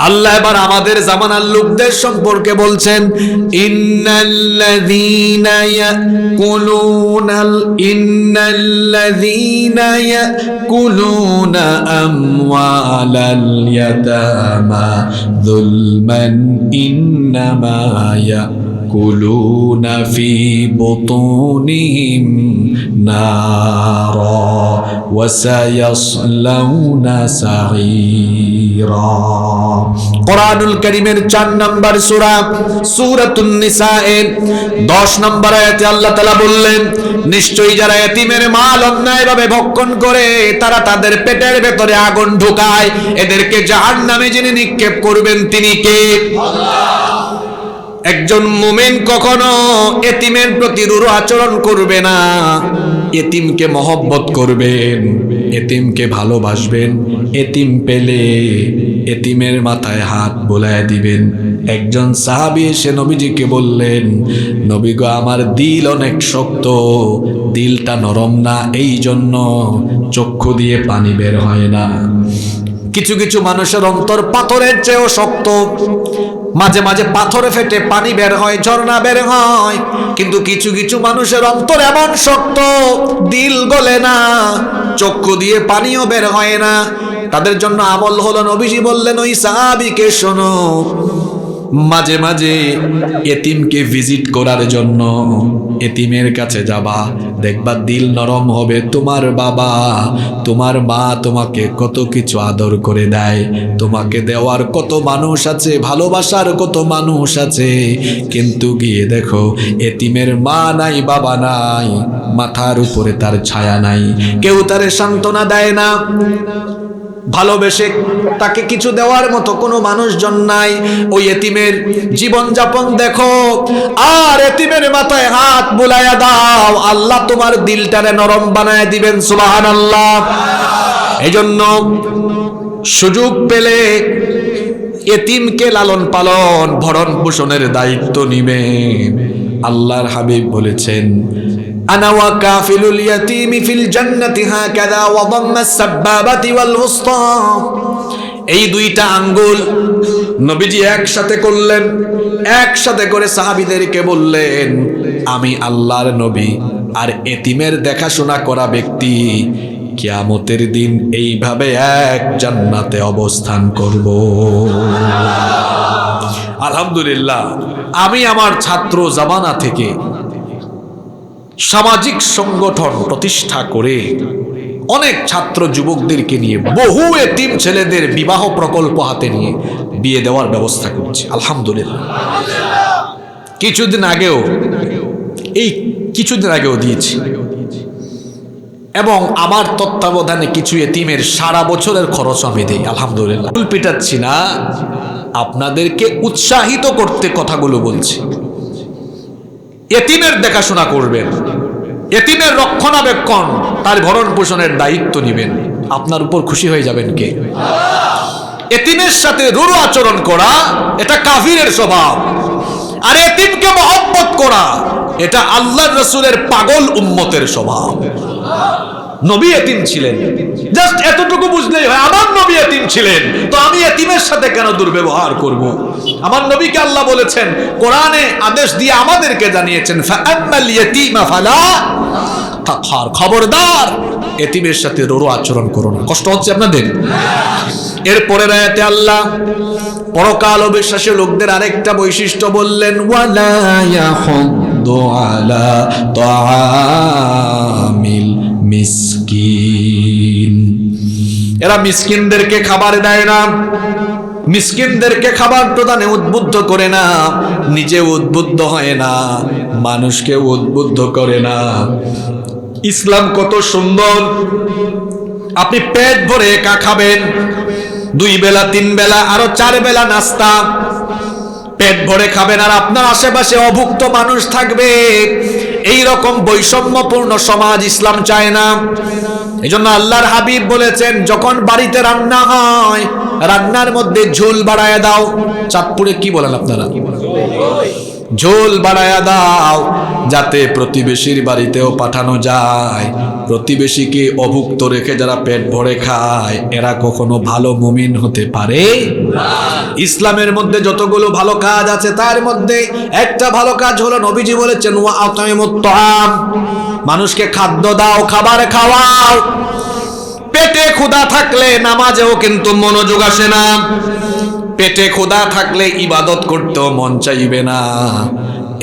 আল্লাহ এবার আমাদের জামানার লোকদের সম্পর্কে বলছেন, ইন্নাল্লাযীনা ইয়াকুলুনা আমওয়ালাল ইয়াতামা যুলমান ইন্নামা ইয়াকুলুনা ফি বুতুনিহিম নারা ওয়া সায়াসলাউনা সাঈরা। কোরআনুল কারীমের 4 নম্বর সূরা সূরাতুন নিসা এর 10 নম্বর আয়াতে আল্লাহ তাআলা বললেন, নিশ্চয়ই যারা এতিমের মাল অন্যায়ভাবে ভক্ষণ করে তারা তাদের পেটের ভেতরে আগুন ঢুকায়, এদেরকে জাহান্নামে যিনি নিক্ষেপ করবেন তিনি কে? একজন মুমিন কখনো এতিমের প্রতি রূঢ় আচরণ করবে না, এতিমকে মহব্বত করবেন, এতিমকে ভালোবাসবেন, এতিম পেলে এতিমের মাথায় হাত বোলায় দিবেন। একজন সাহাবী এসে নবীজিকে বললেন, নবী গো, আমার দিল অনেক শক্ত, দিলটা নরম না, এই জন্য চক্ষু দিয়ে পানি বের হয় না। কিছু কিছু মানুষের অন্তর পাথরের চেয়েও শক্ত, মাঝে মাঝে পাথরে ফেটে পানি বের হয়, ঝর্ণা বের হয়, কিন্তু কিছু কিছু মানুষের অন্তর এমন শক্ত, দিল গলে না, চক্ষু দিয়ে পানিও বের হয় না। তাদের জন্য আমল হলো, নবীজি বললেন ওই সাহাবীকে, শোনো, মাঝে মাঝে এতিমকে ভিজিট করার জন্য এতিমের কাছে যাবা, দেখবা দিল নরম হবে। তোমার বাবা, তোমার মা তোমাকে কত কিছু আদর করে দেয়, তোমাকে দেওয়ার কত মানুষ আছে, ভালোবাসার কত মানুষ আছে, কিন্তু গিয়ে দেখো এতিমের মা নাই, বাবা নাই, মাথার উপরে তার ছায়া নাই, কেউ তারে সান্ত্বনা দেয় না, ভালোবেসে তাকে কিছু দেওয়ার মতো কোনো মানুষজন নাই। ওই এতিমের জীবন যাপন দেখো, আর এতিমের মাথায় হাত বুলাইয়া দাও, আল্লাহ তোমার দিলটারে নরম বানায় দিবেন। সুবহানাল্লাহ। এজন্য সুযোগ পেলে এতিমকে লালন পালন ভরণ পোষণের দায়িত্ব নিবেন। আল্লাহর হাবিব বলেছেন, আনা ওয়া কাফিলুল ইয়াতীমি ফিল জান্নাতি হাকাযা ওয়া দাম্মাস সাব্বাবাতি ওয়াল উসতা। এই দুইটা আঙ্গুল নবীজি একসাথে করলেন, একসাথে করে সাহাবীদেরকে বললেন, আমি আল্লাহর নবী আর এতিমের দেখাশোনা করা ব্যক্তি কিয়ামতের দিন এইভাবে এক জান্নাতে অবস্থান করব। আলহামদুলিল্লাহ, আমি আমার ছাত্র জামানা থেকে সামাজিক সংগঠন প্রতিষ্ঠা করে অনেক ছাত্র যুবকদেরকে নিয়ে বহু এতিম ছেলেদের বিবাহ প্রকল্প হাতে নিয়ে বিয়ে দেওয়ার ব্যবস্থা করছি। আলহামদুলিল্লাহ। কিছুদিন আগেও দিয়েছি, এবং আমার তত্ত্বাবধানে কিছু এতিমের সারা বছরের খরচ আমি দেই। আলহামদুলিল্লাহ। ফুল পিটাচ্ছি না, আপনাদেরকে উৎসাহিত করতে কথাগুলো বলছি। এতিমের দেখাশোনা করবেন, এতিমের রক্ষণাবেক্ষণ, তার ভরণ পোষণের দায়িত্ব নেবেন, আপনার উপর খুশি হয়ে যাবেন কে? এতিমের সাথে রূঢ় আচরণ করা এটা কাফিরের স্বভাব, আর এতিমকে মহব্বত করা এটা আল্লাহর রাসূলের পাগল উম্মতের স্বভাব। নবী এতিম ছিলেন, জাস্ট এতটুকু বুঝলেই হয়, আমার নবী এতিম ছিলেন, তো আমি এতিমের সাথে কেন দুর্ব্যবহার করব? আমার নবীকে আল্লাহ বলেছেন, কোরআনে আদেশ দিয়ে আমাদেরকে জানিয়েছেন, ফাআম্মাল ইয়াতীমা ফালা তাকহার, খবরদার এতিমের সাথে রূঢ় আচরণ করো না। কষ্ট হচ্ছে আপনাদের? এরপরের আয়াতে আল্লাহ পরকাল অবিশ্বাসী লোকদের আরেকটা বৈশিষ্ট্য বললেন, ওয়ালা ইয়াহুদ্দু আলা তাআমিল মিসকিন। এরা মিসকিনদেরকে খাবার দেয় না, মিসকিনদেরকে খাবার প্রদানে উদ্বুদ্ধ করে না, নিজে উদ্বুদ্ধ হয় না, মানুষকে উদ্বুদ্ধ করে না। ইসলাম কত সুন্দর! আপনি পেট ভরে একা খাবেন, 2 বেলা 3 বেলা আরো 4 বেলা নাস্তা, পেট ভরে খাবেন, আর আপনার আশেপাশে অভুক্ত মানুষ থাকবে। এই রকম বৈষম্যপূর্ণ সমাজ ইসলাম চায় না। এজন্য আল্লাহর হাবিব বলেছেন, যখন বাড়িতে রান্না হয় রান্নার মধ্যে ঝোল বাড়ায় দাও। চাঁদপুরে কি বলেন আপনারা? ঝোল বাড়ায়া দাও, যাতে প্রতিবেশীর বাড়িতেও পাঠানো যায়। প্রতিবেশীকে অভুক্ত রেখে যারা পেট ভরে খায়, এরা কখনো ভালো মুমিন হতে পারে না। ইসলামের মধ্যে যতগুলো ভালো কাজ আছে তার মধ্যে একটা ভালো কাজ হলো, নবীজি বলেছেন, ওয়া আতাইমুত তাআম, মানুষকে খাদ্য দাও, খাবার খাওয়াও। পেটে ক্ষুধা থাকলে নামাজেও কিন্তু মনোযোগ আসে না, পেটে ক্ষুধা থাকলে ইবাদত করতেও মন চাইবে না।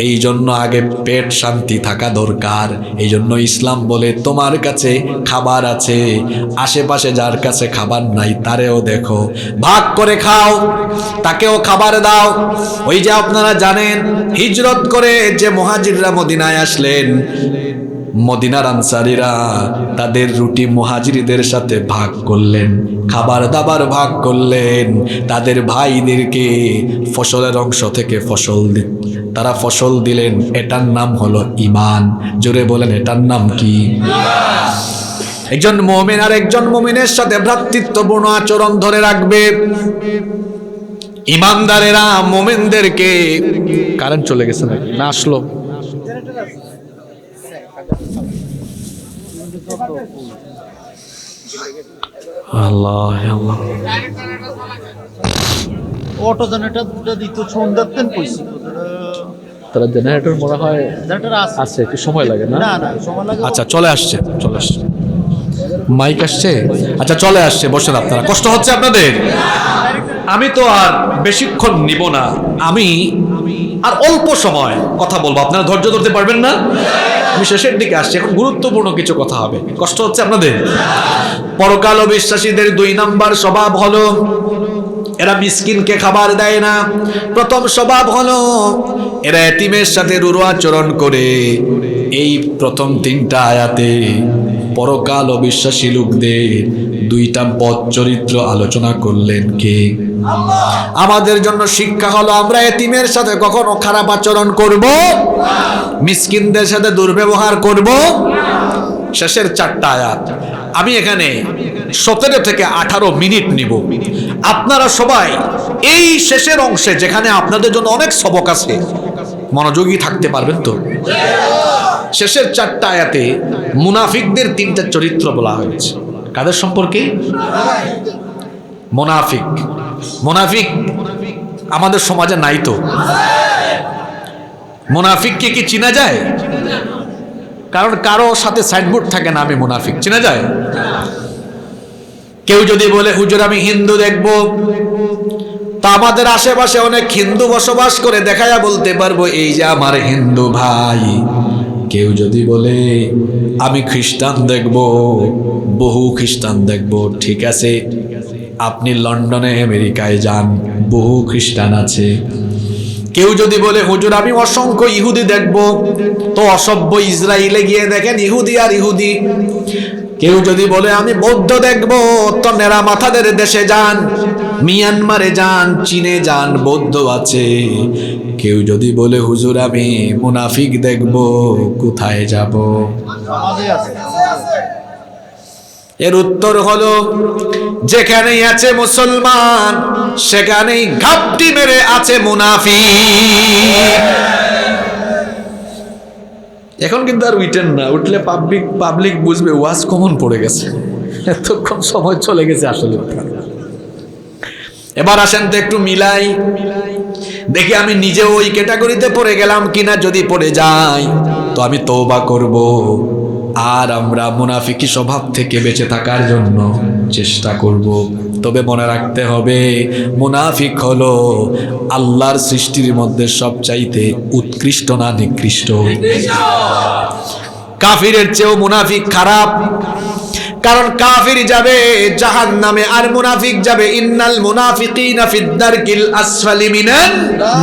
এই জন্য আগে পেট শান্তি থাকা দরকার। এই জন্য ইসলাম বলে তোমার কাছে খাবার আছে, আশেপাশে যার কাছে খাবার নাই তারেও দেখো, ভাগ করে খাও, তাকেও খাবার দাও। ওই যে আপনারা জানেন হিজরত করে যে মুহাজিররা মদিনায় আসলেন, মদিনার আনসারীরা তাদের রুটি মুহাজিরদের সাথে ভাগ করলেন, খাবার দাবার ভাগ করলেন, তাদের ভাইদেরকে ফসলের অংশ থেকে তারা ফসল দিলেন। এটার নাম হলো ঈমান। জোরে বলেন, এটার নাম কি? একজন মুমিন আর একজন মুমিনের সাথে ভ্রাতৃত্বপূর্ণ আচরণ ধরে রাখবে। ঈমানদারেরা মুমিনদেরকে, কারেন্ট চলে গেছে নাকি না আসলো? আল্লাহ আল্লাহ, অটো জেনারেটর দিত সন্ধ্যাতেন কইছি তারা জেনারেটর মনে হয় জেনারেটর আছে, একটু সময় লাগে না? না না সময় লাগে। আচ্ছা চলে আসছে, চলে আসছে, মাইক আসছে। আচ্ছা চলে আসছে, বসেন আপনারা। কষ্ট হচ্ছে আপনাদের? আমি তো আর বেশিক্ষণ নিব না, আমি আর অল্প সময় কথা বলবো, আপনারা ধৈর্য ধরতে পারবেন না? আমি শেষের দিকে আসছি, এখন গুরুত্বপূর্ণ কিছু কথা হবে। কষ্ট হচ্ছে আপনাদের? পরকাল বিশ্বাসীদের 2 নাম্বার স্বভাব হলো এরা মিসকিনকে খাবার দেয় না। প্রথম স্বভাব হলো এরা এতিমের সাথে রূঢ় আচরণ করে। এই প্রথম 3টা আয়াতে পরকাল অবিশ্বাসী লোকদের 2টা পথ চরিত্র আলোচনা করলেন কে? আমাদের জন্য শিক্ষা হলো আমরা এতিমের সাথে কখনো খারাপ আচরণ করব, মিসকিনদের সাথে দুর্ব্যবহার করব। শেষের 4টা আয়াত আমি এখানে 17 থেকে 18 মিনিট নিব। আপনারা সবাই এই শেষের অংশে, যেখানে আপনাদের জন্য অনেক সবক আছে, মনোযোগী থাকতে পারবেন তো? শেষের 4টা আয়াতে মুনাফিকদের 3টা চরিত্র বলা হয়েছে। কাদের সম্পর্কে? মুনাফিক। মুনাফিক আমাদের সমাজে নাই তো? মুনাফিককে কি চিনা যায়? কারণ কারো সাথে সাইনবোর্ড থাকে না আমি মুনাফিক, চিনা যায়? কেউ যদি বলে হুজুর আমি হিন্দু দেখবো, তা আমাদের আশেপাশে অনেক হিন্দু বসবাস করে, দেখায়া বলতে পারবো এই যে আমার হিন্দু ভাই। কেউ যদি বলে আমি খ্রিস্টান দেখবো, বহু খ্রিস্টান দেখবো, ঠিক আছে, আপনি লন্ডনে আমেরিকায় যান, বহু খ্রিস্টান আছে। কেউ যদি বলে হুজুর আমি অসংখ্য ইহুদি দেখবো, তো অসভ্য ইসরায়েলে গিয়ে দেখেন ইহুদি আর ইহুদি। কেউ যদি বলে আমি বৌদ্ধ দেখবো, তো নেড়া মাথাদের দেশে যান, মিয়ানমারে যান, চীনে যান, বৌদ্ধ আছে। কেউ যদি বলে হুজুর আমি মুনাফিক দেখবো, কোথায় যাব? এর উত্তর হলো যেখানেই আছে মুসলমান সেখানেই ঘাপটি মেরে আছে মুনাফিক। এখন কিন্তু আর উঠেন না, উঠলে পাবলিক বুঝবে ওয়াজ কমন পড়ে গেছে, এতক্ষণ সময় চলে গেছে আসলে। এবার আসেন তো একটু মিলাই দেখি আমি নিজেও ওই ক্যাটাগরিতে পড়ে গেলাম কিনা। যদি পড়ে যাই তো আমি তওবা করব, আর আমরা মুনাফিকি স্বভাব থেকে বেঁচে থাকার জন্য চেষ্টা করব। তবে মনে রাখতে হবে মুনাফিক হলো আল্লাহর সৃষ্টির মধ্যে সবচাইতে উৎকৃষ্ট না নিকৃষ্ট? কাফিরের চেয়েও মুনাফিক খারাপ, কারণ কাফির যাবে জাহান্নামে আর মুনাফিক যাবে ইন্নাল মুনাফিকিনা ফিদ দারকিল আসফালি মিনান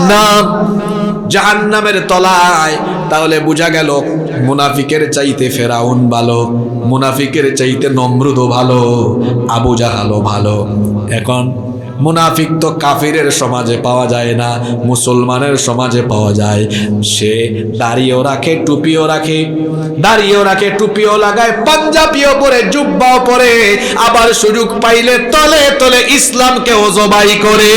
নার, জাহান্নামের তলায়। তাহলে বোঝা গেল মুনাফিকের চাইতে ফেরাউন ভালো, মুনাফিকের চাইতে নমরুদ ভালো, আবু জাহালও ভালো। এখন মুনাফিক তো কাফিরের সমাজে পাওয়া যায় না, মুসলমানের সমাজে পাওয়া যায়। সে দাড়িও রাখে, টুপিও রাখে, দাড়িও রাখে, টুপিও লাগায়, পাঞ্জাবিও পরে, জুব্বাও পরে, আবার সুযোগ পাইলে তলে তলে ইসলামকে জবাই করে।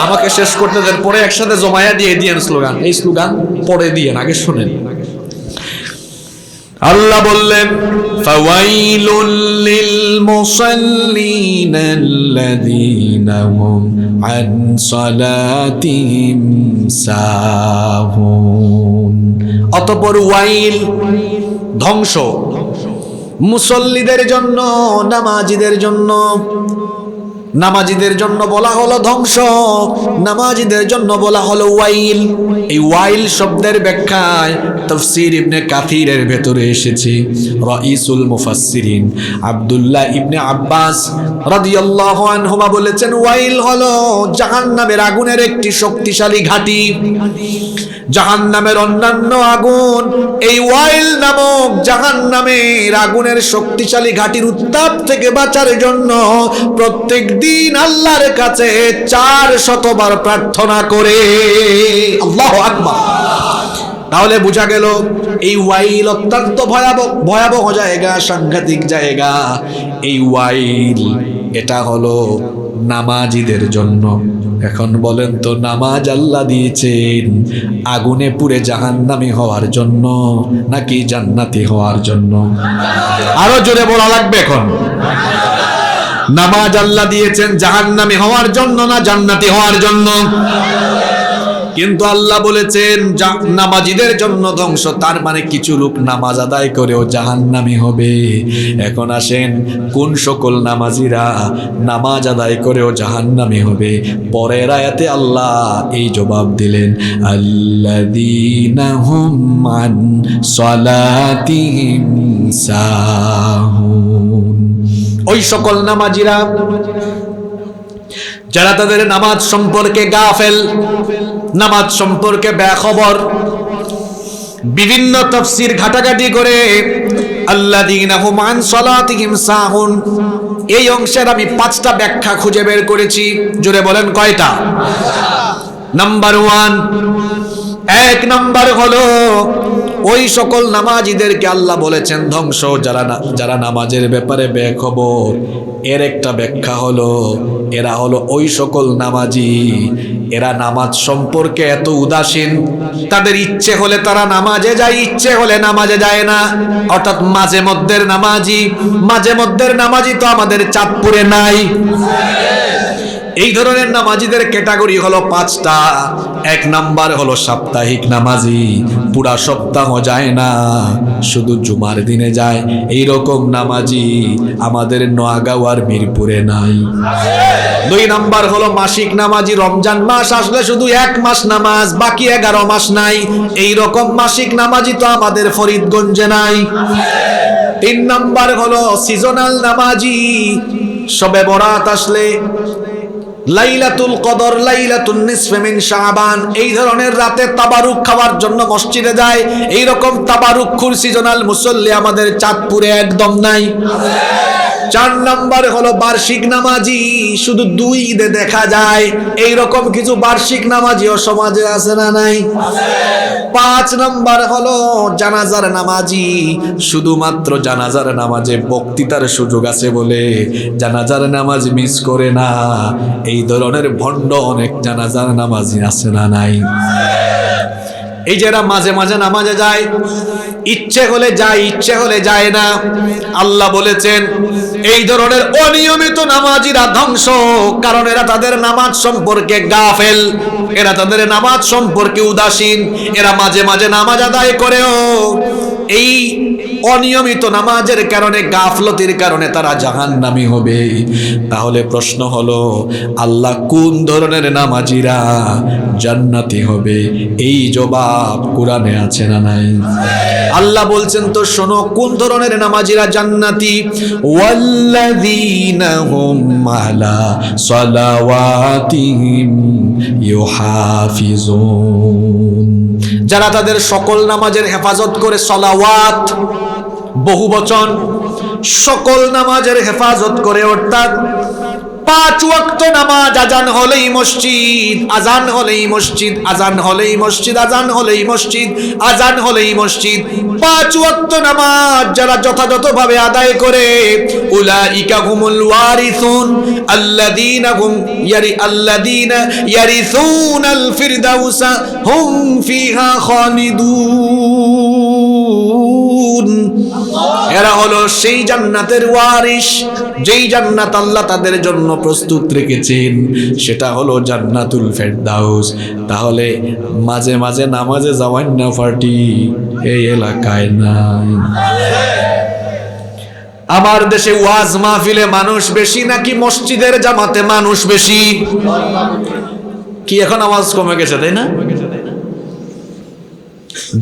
আমাকে শেষ করতে দেন, পরে একসাথে জমায়া দিয়ে দিয়েন স্লোগান। এই স্লোগান পরে দিয়েন, আগে শুনেন। আল্লাহ বললেন ফাওয়াইলুল লিল মুসাল্লিনা আল্লাযীনা হুম আন সালাতিহিম সাহুন। অতঃপর ওয়াইল ধ্বংস মুসল্লিদের জন্য, নামাজীদের জন্য। নামাজীদের জন্য বলা হলো ধ্বংস, নামাজীদের জন্য বলা হলো ওয়াইল। এই ওয়াইল শব্দের ব্যাখ্যায় তাফসীর ইবনে কাথিরের ভেতরে এসেছে। রাইসুল মুফাসসিরিন আব্দুল্লাহ ইবনে আব্বাস রাদিয়াল্লাহু আনহুমা বলেছেন, ওয়াইল হলো জাহান্নামের আগুনের একটি শক্তিশালী ঘাঁটি। জাহান্নামের অন্যান্য আগুন এই ওয়াইল নামক জাহান্নামের আগুনের শক্তিশালী ঘাঁটির উত্তাপ থেকে বাঁচার জন্য প্রত্যেক দিন আল্লাহর কাছে 400 বার প্রার্থনা করে। আল্লাহু আকবার। তাহলে বোঝা গেল এই ওয়াইল অত্যন্ত ভয়াবহ জায়গা, সাংঘাতিক জায়গা। এই ওয়াইল এটা হলো নামাজীদের জন্য। এখন বলেন তো, নামাজ আল্লাহ দিয়েছেন আগুনে পুড়ে জাহান্নামী হওয়ার জন্য নাকি জান্নাতি হওয়ার জন্য? আরো জোরে বলা লাগবে এখন। নামাজ আল্লাহ দিয়েছেন জাহান্নামী হওয়ার জন্য না জান্নাতি হওয়ার জন্য? কিন্তু আল্লাহ বলেছেন নামাজীদের জন্য ধ্বংস, তার মানে কিছু লোক নামাজ আদায় করেও জাহান্নামী হবে। এখন আসেন, কোন সকল নামাজীরা নামাজ আদায় করেও জাহান্নামী হবে? পরের আয়াতে আল্লাহ এই জবাব দিলেন, আল্লাযীনা হুম আন সালাতিহিম সাহুন। ওই সকল নামাজীরা যারা তাদের নামাজ সম্পর্কে গাফেল, নামাজ সম্পর্কে বেখবর, বিভিন্ন তাফসীর ঘাটাঘাটি করে আল্লাযীনা হুম আন সালাতিহিম সাহুন এই অংশের আমি 5টা ব্যাখ্যা খুঁজে বের করেছি। জোরে বলেন কয়টা? নাম্বার 1, 1 নাম্বার হলো ওই সকল নামাজীদেরকে আল্লাহ বলেছেন ধ্বংস যারা নামাজের ব্যাপারে বেখবর। এর একটা ব্যাখ্যা হলো এরা হলো ওই সকল নামাজি, এরা নামাজ সম্পর্কে এত উদাসীন, তাদের ইচ্ছে হলে তারা নামাজে যায়, ইচ্ছে হলে নামাজে যায় না। অর্থাৎ মাঝে মধ্যের নামাজি তো আমাদের চাঁদপুরে নাই। এই ধরনের নামাজিদের ক্যাটাগরি হলো 5টা। 1 নাম্বার হলো সাপ্তাহিক নামাজি, পুরা সপ্তাহ যায় না, শুধু জুমার দিনে যায়। এই রকম নামাজি আমাদের নোয়াগাঁও আর মিরপুরে নাই। 2 নাম্বার হলো মাসিক নামাজি, রমজান মাস আসলে শুধু 1 মাস নামাজ, বাকি 11 মাস নাই। এই রকম মাসিক নামাজি তো আমাদের ফরিদগঞ্জে নাই। 3 নাম্বার হলো সিজনাল নামাজি, শবে বরাত আসলে, লাইলাতুল কদর, লাইলাতুন নিসফে মিন শাবান, এই ধরনের রাতে তাবারুক খাওয়ার জন্য মসজিদে যায়। এই রকম তাবারুকখুর সিজনাল মুসল্লি আমাদের চাঁদপুরে একদম নাই। 4 নাম্বার হলো বার্ষিক নামাজি, শুধু 2 ঈদে দেখা যায়। এই রকম কিছু বার্ষিক নামাজিও সমাজে আছে না নাই? 5 নাম্বার হলো জানাজার নামাজি, শুধুমাত্র জানাজার নামাজে বক্তৃতার সুযোগ আছে বলে জানাজার নামাজ মিস করে না। এই ধরনের ভণ্ড অনেক জানাজার নামাজি আছে না নাই? এই যারা মাঝে মাঝে নামাজে যায়, ইচ্ছে হলে যায়, ইচ্ছে হলে যায় না। আল্লাহ বলেছেন এই ধরনের অনিয়মিত নামাজিরা ধ্বংস, কারণ এরা তাদের নামাজ সম্পর্কে গাফেল, এরা তাদের নামাজ সম্পর্কে উদাসীন। এরা মাঝে মাঝে নামাজ আদায় করেও এই অনিয়মিত নামাজের কারণে, গাফলতির কারণে তারা জাহান্নামী হবে। তাহলে প্রশ্ন হলো, আল্লাহ কোন ধরনের নামাজিরা জান্নাতি হবে? এই জবাব কোরআনে আছে না নাই? আল্লাহ বলছেন তো শোনো, কোন ধরনের নামাজিরা জান্নাতি? ওয়াল্লাযীনা হুম আলা সালাওয়াতিহিম ইউহাফিজুন, যারা তাদের সকল নামাজের হেফাজত করে। সালাওয়াত বহু বচন, সকল নামাজের হেফাজত করে, অর্থাৎ 5 ওয়াক্ত নামাজ, আজান হলেই মসজিদ, আজান হলেই মসজিদ, আজান হলেই মসজিদ, আজান হলেই মসজিদ, আজান হলেই মসজিদ। 5 ওয়াক্ত নামাজ যারা যথাযথভাবে আদায় করে, উলাইকা হুমুল ওয়ারিসুন আল্লাযীনা ইয়ারিসুনাল ফিরদাউসা হুম ফিহা খালিদুন। এরা হলো সেই জান্নাতের ওয়ারিস, যেই জান্নাত আল্লাহ তাদের জন্য প্রস্তুত রেখেছেন, সেটা হলো জান্নাতুল ফেরদাউস। তাহলে মাঝে মাঝে নামাজে যাওয়ার না পার্টি এই এলাকায় নাই। আমার দেশে ওয়াজ মাহফিলে মানুষ বেশি নাকি মসজিদের জামাতে মানুষ বেশি? কি এখন আওয়াজ কমে গেছে, তাই না?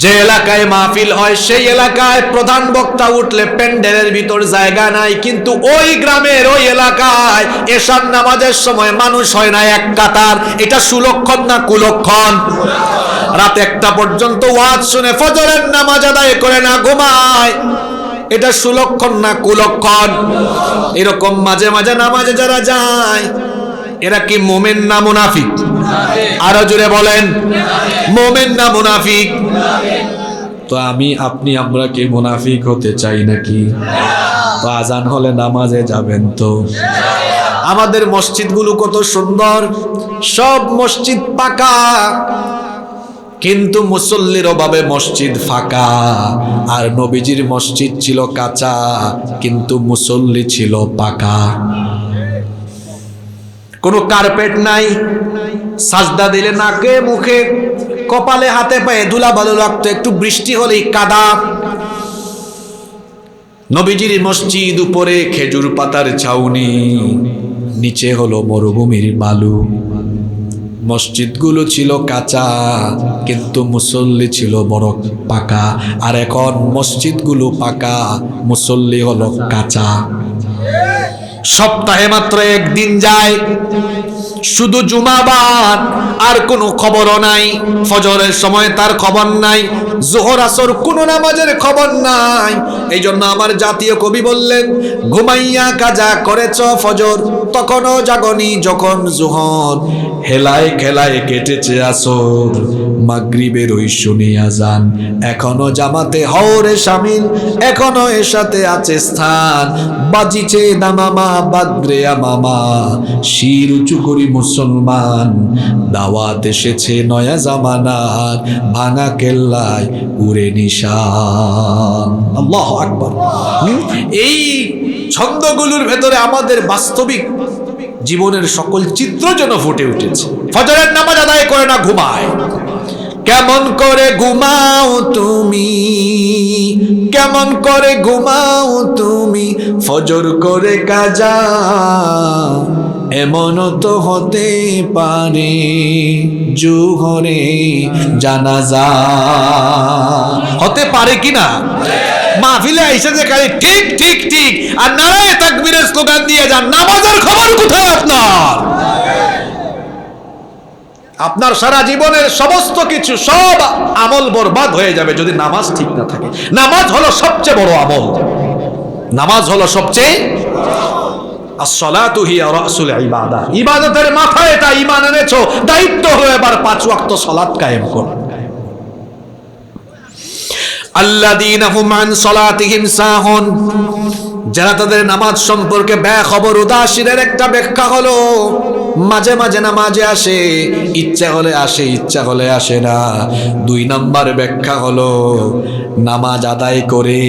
যে এলাকায় মাহফিল হয় সেই এলাকায় প্রধান বক্তা উঠলে প্যান্ডেলের ভিতর জায়গা নাই, কিন্তু ওই গ্রামের ওই এলাকায় এশার নামাজের সময় মানুষ হয় না এক কাতার। এটা সুলক্ষণ না কুলক্ষণ? রাত 1টা পর্যন্ত ওয়াজ শুনে ফজরের নামাজ আদায় করে না ঘুমায়, এটা সুলক্ষণ না কুলক্ষণ? এরকম মাঝে মাঝে নামাজে যারা যায় এরা কি মুমিন না মুনাফিক? আরো জোরে বলেন, মুমিন না মুনাফিক? তো আমরা কি মুনাফিক হতে চাই নাকি? তো আজান হলে নামাজে যাবেন তো? আমাদের মসজিদগুলো কত সুন্দর, সব মসজিদ পাকা, কিন্তু মুসল্লির অভাবে মসজিদ ফাঁকা। আর নবীজির মসজিদ ছিল কাঁচা, কিন্তু মুসল্লি ছিল পাকা। কোনো কার্পেট নাই, সাজদা দিলে নাকে মুখে কপালে হাতে পায়ে ধুলা ভালো লাগতো, একটু বৃষ্টি হলেই কাদা। নবীজির মসজিদ উপরে খেজুর পাতার ছাউনি, নিচে হলো মরুভূমির বালু। মসজিদগুলো ছিল কাঁচা, কিন্তু মুসল্লি ছিল বড় পাকা। আর এখন মসজিদগুলো পাকা, মুসল্লি হলো কাঁচা। সপ্তাহে মাত্র একদিন যায়, শুধু জুমাবার, আর কোনো খবরও নাই। ফজরের সময় তার খবর নাই, জোহর আসর কোনো নামাজের খবর নাই। এই জন্য আমার জাতীয় কবি বললেন, ঘুমাইয়া কাজা করেছ ফজর, তখনও জাগনি যখন জোহর। হেলায় খেলায় কেটেছে আসর, মাগরিবের ওই শুনিয়া যান। এখনো জামাতে হওরে শামিল, এখনো এর সাথে আছে স্থান। বাজিছে দামামা বাদ্রে মামা, শির উঁচু করি মুসলমান। দাওয়াত এসেছে নয়া জামানার, ভাঙা কেল্লায় উড়ে নিশান। আল্লাহু আকবার। এই ছন্দগুলোর ভেতরে আমাদের বাস্তবিক জীবনের সকল চিত্র যেন ফুটে উঠেছে। ফজরের নামাজ আদায় করে না, ঘুমায়। কেমন করে ঘুমাও তুমি, কেমন করে ঘুমাও তুমি, ফজর করে কাজা। এমনও তো হতে পারে জোহরে জানাজা। হতে পারে কিনা? মাহফিলে আইসা যে খালি ঠিক ঠিক ঠিক আর নারায়ে তাকবীরের স্লোগান দিয়ে যান, নামাজের খবর কোথায় আপনার? আপনার সারা জীবনের সমস্ত কিছু, সব আমল বরবাদ হয়ে যাবে যদি নামাজ ঠিক না থাকে। নামাজ হলো সবচেয়ে বড় আমল, নামাজ হলো সবচেয়ে। আসসালাতু হিয়া রাসুল ইবাদা, ইবাদতের মাথায় এটা ঈমান এনেছো, দায়িত্ব হলো এবার 5 ওয়াক্ত সালাত কায়েম করো। আল্লাযীনা হুম আন সালাতিহিম সাহুন, যারা তাদের নামাজ সম্পর্কে বেখবর উদাসীনের একটা ব্যাখ্যা হলো মাঝে মাঝে নামাজে আসে, ইচ্ছা হলে আসে, ইচ্ছা হলে আসে না। 2 নাম্বার ব্যাখ্যা হলো নামাজ আদায় করে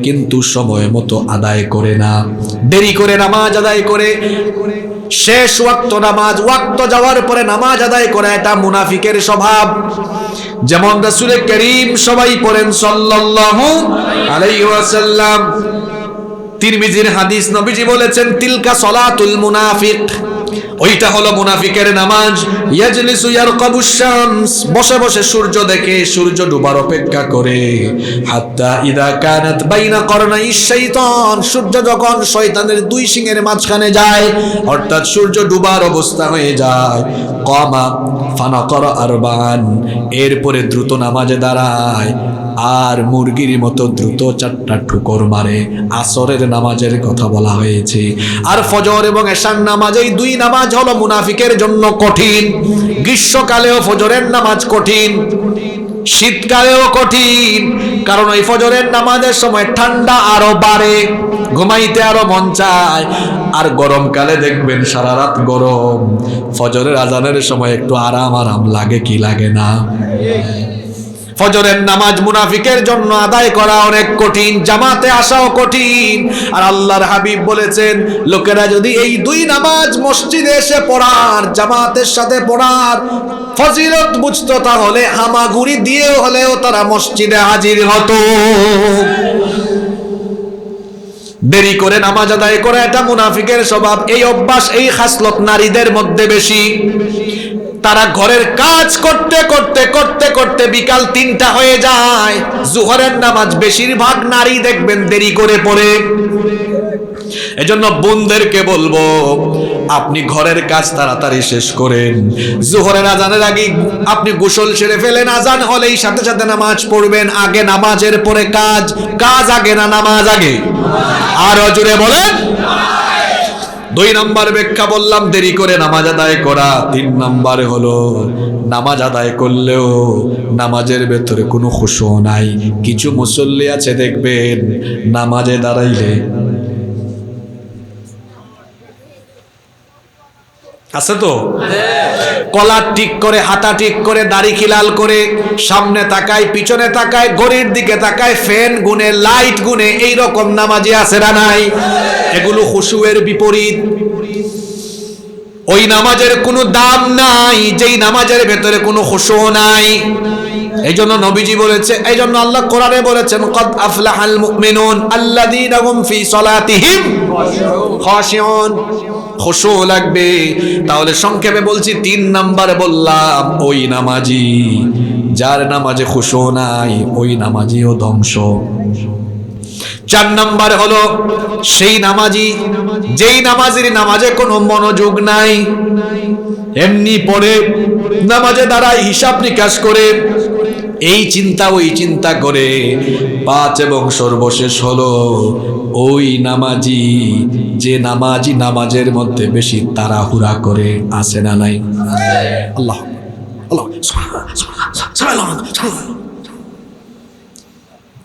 কিন্তু সময় মতো আদায় করে না, দেরি করে নামাজ আদায় করে। শেষ ওয়াক্ত নামাজ, ওয়াক্ত যাওয়ার পরে নামাজ আদায় করা, এটা মুনাফিকের স্বভাব। যেমন রাসূল করিম সবাই পড়েন সাল্লাল্লাহু আলাইহি ওয়াসাল্লাম, তিরমিজির হাদিস, নবীজি বলেছেন তিলকা সলাতুল মুনাফিক, ওইটা হলো মুনাফিকের নামাজ। ইয়াজলিসু ইয়ারকাবুশ শামস, বসে বসে সূর্য দেখে, সূর্য ডুবার অপেক্ষা করে। হাত্তা ইদা কানাত বাইনা করনাই শাইতান, সূর্য যখন শয়তানের 2 শিঙের মাঝখানে যায়, অর্থাৎ সূর্য ডুবার অবস্থা হয়ে যায়, কামা ফানাকরা আরবান, এরপরে দ্রুত নামাজে দাঁড়ায় আর মুরগির মতো দ্রুত 4টা ঠুকর মারে। আসরের নামাজের কথা বলা হয়েছে। আর ফজর এবং এশার নামাজ, এই 2 নামাজ হলো মুনাফিকের জন্য কঠিন। গ্রীষ্মকালেও ফজরের নামাজ কঠিন, শীতকালেও কঠিন, কারণ ওই ফজরের নামাজের সময় ঠান্ডা আরো বাড়ে, ঘুমাইতে আরো মন চায়। আর গরমকালে দেখবেন সারা রাত গরম, ফজরের আজানের সময় একটু আরাম আরাম লাগে, কি লাগে না? ফজরের নামাজ মুনাফিকের জন্য আদায় করা অনেক কঠিন, জামাতে আসাও কঠিন। আর আল্লাহর হাবিব বলেছেন, লোকেরা যদি এই 2 নামাজ মসজিদে এসে পড়ার, জামাতের সাথে পড়ার ফজিলত বুঝতো, তাহলে হামাগুড়ি দিয়ে হলেও তারা মসজিদে হাজির হতো। দেরি করে নামাজ আদায় করা এটা মুনাফিকের স্বভাব। এই অভ্যাস, এই খাসলত নারীদের মধ্যে বেশি। তারা ঘরের কাজ করতে করতে করতে করতে বিকাল 3টা হয়ে যায়। জোহরের নামাজ বেশিরভাগ নারী দেখবেন দেরি করে পড়ে। এজন্য বোনদেরকে বলবো, আপনি ঘরের কাজ তাড়াতাড়ি শেষ করেন। জোহরের আজানের আগে আপনি গোসল সেরে ফেলেন, আজান হলেই সাথে সাথে নামাজ পড়বেন। আগে নামাজের পরে কাজ, কাজ আগে না নামাজ আগে? আরো জোরে বলেন। 2 নম্বর ব্যাখ্যা বললাম দেরি করে নামাজ আদায় করা। 3 নম্বরে হলো নামাজ আদায় করলেও নামাজের ভেতরে কোনো খুশু নাই। কিছু মুসল্লি আছে দেখবেন নামাজে দাঁড়াইলে, আছে তো, কলার ঠিক করে, হাতা ঠিক করে, দাড়ি খিলাল করে, সামনে তাকায় পিছনে তাকায়, ঘড়ির দিকে তাকায়, ফ্যান গুনে, লাইট গুনে, এইরকম নামাজি আছে না নাই? এগুলো খুশুয়ের বিপরীত। ওই নামাজের কোনো দাম নাই যেই নামাজের ভেতরে কোনো খুশু নাই। এই জন্য নবীজি বলেছে, এই জন্য আল্লাহ কোরআনে বলেছেন, কদ আফলাহাল মুমিনুন আল্লাযীনা হুম ফি সলাতিহিম খাশিউন। খুশু লাগবে। তাহলে সংক্ষেপে বলছি, 3 নম্বরে বললাম ওই নামাজি যার নামাজে খুশু নাই, ওই নামাজিও ধ্বংস। 4 নম্বরে হলো সেই নামাজি যেই নামাজের নামাজে কোনো মনোযোগ নাই, এমনি পড়ে, নামাজে দাঁড়ায়, হিসাব নিকাশ করে, এই চিন্তা ওই চিন্তা করে। 5 এবং সর্বশেষ হলো ওই নামাজি যে নামাজি নামাজের মধ্যে বেশি তাড়াহুড়া করে, আছে না নাই? আল্লাহ আল্লাহ,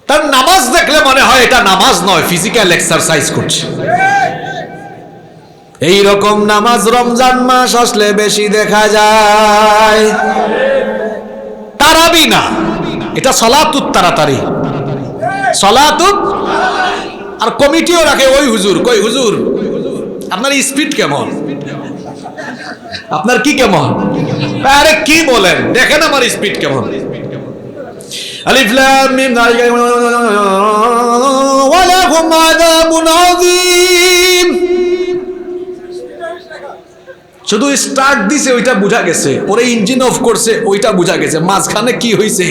তার নামাজ দেখলে মনে হয় এটা নামাজ নয়, ফিজিক্যাল এক্সারসাইজ করছে। এই রকম নামাজ রমজান মাস আসলে বেশি দেখা যায়। তারাবি না, এটা সলাতুত তাড়াতাড়ি, সলাতুত। আর কমিটিও রাখে ওই হুজুর, কই হুজুর আপনার স্পিড কেমন, আপনার কি কেমন? আরে কি বলেন, দেখেন আমার স্পিড কেমন। আলিফ লাম মিম ওয়া লাহুম আযাবুন আযীম। শুধু স্টার্ট দিছে ওইটা বুঝা গেছে, পরে ইঞ্জিন অফ করছে ওইটা বুঝা গেছে, মাঝখানে কি হয়েছে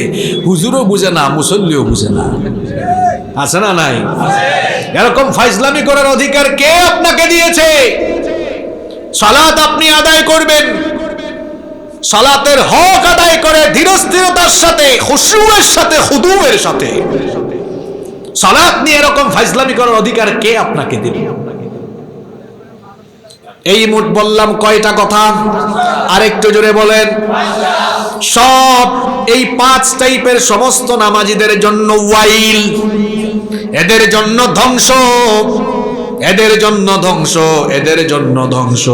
হুজুরও বুঝে না, মুসল্লিও বুঝে না। আছে না নাই? এরকম ফাইজলামি করার অধিকার কে আপনাকে দিয়েছে? সালাত আপনি আদায় করবেন, সালাতের হক আদায় করে ধীরস্থিরতার সাথে, খুশুয়ের সাথে, খুদুয়ের সাথে। সালাত নিয়ে এরকম ফাইজলামি করার অধিকার কে আপনাকে দিল? এই মোট বললাম কয়টা কথা, আরেকটু জোরে বলেন। সব এই 5 টাইপের সমস্ত নামাজিদের জন্য ওয়াইল, এদের জন্য ধ্বংস, এদের জন্য ধ্বংস, এদের জন্য ধ্বংস।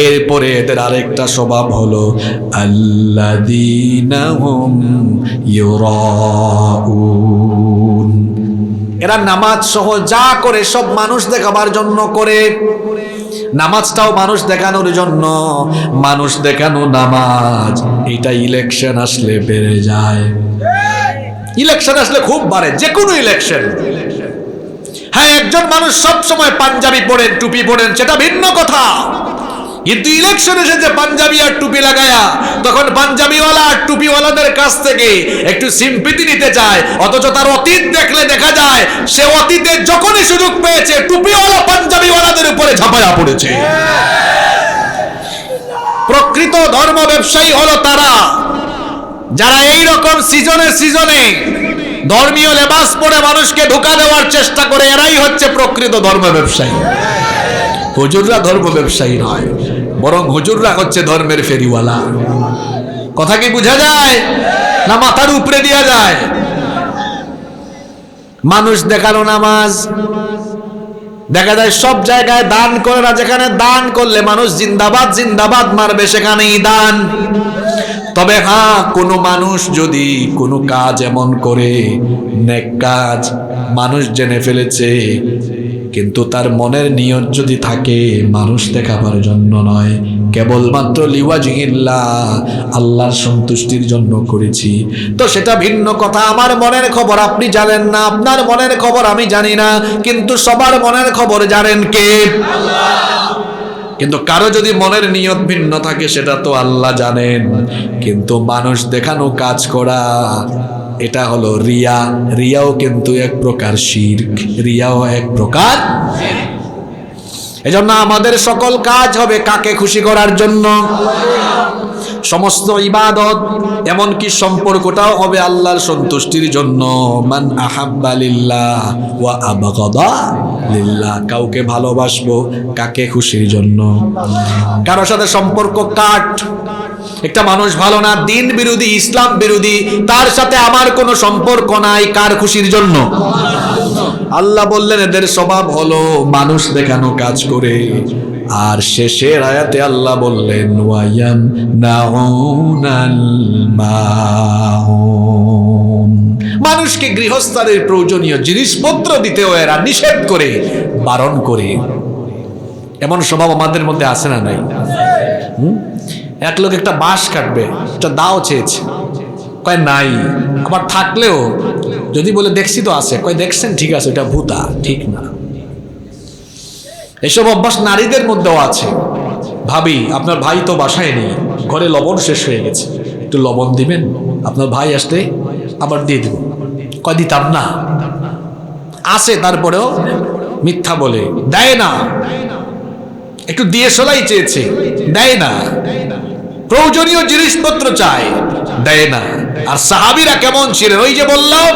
এরপরে এদের আরেকটা স্বভাব হলো আল্লাযীনা হুম ইউরাউন। এরা নামাজ সহ যা করে সব মানুষ দেখাবার জন্য করে। নামাজটাও মানুষ দেখানোর জন্য, মানুষ দেখানো নামাজ। এটা ইলেকশন আসলে বেড়ে যায়, ইলেকশন আসলে খুব বাড়ে, যে কোনো ইলেকশন। হ্যাঁ, একজন মানুষ সব সময় পাঞ্জাবি পরেন, টুপি পরেন, সেটা ভিন্ন কথা। কিন্তু ইলেকশন এসেছে পাঞ্জাবি আর টুপি লাগায়া, তখন পাঞ্জাবিওয়ালা আর টুপিওয়ালাদের কাছ থেকে একটু সিম্পিতি নিতে চায়। অথচ তার অতীত দেখলে দেখা যায় সে অতীতে যখনই সুযোগ পেয়েছে টুপিওয়ালা পাঞ্জাবিওয়ালাদের উপরে ঝাঁপায়া পড়েছে। প্রকৃত ধর্ম ব্যবসায়ী হলো তারা যারা এই রকম সিজনে ধর্মীয় লেবাস পরে মানুষকে ধোঁকা দেওয়ার চেষ্টা করে। এরাই হচ্ছে প্রকৃত ধর্ম ব্যবসায়ী। হুজুররা ধর্ম ব্যবসায়ী নয়, বরং হুজুররা হচ্ছে ধর্মের ফেরিওয়ালা। কথা কি বোঝা যায় না মাথার উপরে দেয়া যায়? মানুষ দেখানো নামাজ দেখা যায় সব জায়গায়, দান করে না, যেখানে দান করলে মানুষ জিন্দাবাদ জিন্দাবাদ মারবে সেখানেই দান। তবে হ্যাঁ, কোনো মানুষ যদি কোনো কাজ এমন করে, নেক কাজ, মানুষ জেনে ফেলেছে, কিন্তু তার মনের নিয়ত যদি থাকে মানুষ দেখাবার জন্য নয়, কেবলমাত্র লিওয়াজহিল্লাহ, আল্লাহর সন্তুষ্টির জন্য করেছি, তো সেটা ভিন্ন কথা। আমার মনের খবর আপনি জানেন না, আপনার মনের খবর আমি জানি না, কিন্তু সবার মনের খবর জানেন কে? কিন্তু কারো যদি মনের নিয়ত ভিন্ন থাকে সেটা তো আল্লাহ জানেন। কিন্তু মানুষ দেখানো কাজ করা, এটা হলো রিয়া। রিয়াও কিন্তু এক প্রকার শিরক, রিয়াও এক প্রকার। এজন্য আমাদের সকল কাজ হবে কাকে খুশি করার জন্য। সমস্ত ইবাদত এমনকি সম্পর্কটাও হবে আল্লাহর সন্তুষ্টির জন্য। মান আহাব্বা লিল্লাহ ওয়া আবগাদা লিল্লাহ, কাউকে ভালোবাসবো কাকে খুশির জন্য। কারোর সাথে সম্পর্ক কাট, একটা মানুষ ভালো না, দিন বিরোধী, ইসলাম বিরোধী, তার সাথে আমার কোনো সম্পর্ক নাই, কার খুশির জন্য? আল্লাহ বললেন এদের স্বভাব হলো মানুষ দেখানো কাজ করে। আর শেষের আয়াতে আল্লাহ বললেন ওয়ায়াম নাউনাল মাউন, মানুষকে গৃহস্থানের প্রয়োজনীয় জিনিসপত্র দিতেও এরা নিষেধ করে, বারণ করে। এমন স্বভাব আমাদের মধ্যে আছে না নাই? এক লোক একটা বাঁশ কাটবে, একটা দাও চেয়েছে, কয় নাই। আবার থাকলেও যদি বলে দেখছি তো আছে, কয় দেখছেন ঠিক আছে, এটা ভূতা, ঠিক না। এসব অভ্যাস নারীদের মধ্যেও আছে। ভাবি আপনার ভাই তো বাসায় নেই, ঘরে লবণ শেষ হয়ে গেছে, একটু লবণ দিবেন, আপনার ভাই আসলে আবার দিয়ে দিব। কয় দিতাম না, আছে তারপরেও মিথ্যা বলে দেয় না। একটু দিয়ে সোলাই চেয়েছে, দেয় না। প্রয়োজনীয় জিনিসপত্র চায়, দেয় না। আর সাহাবীরা কেমন ছিলেন? ওই যে বললাম,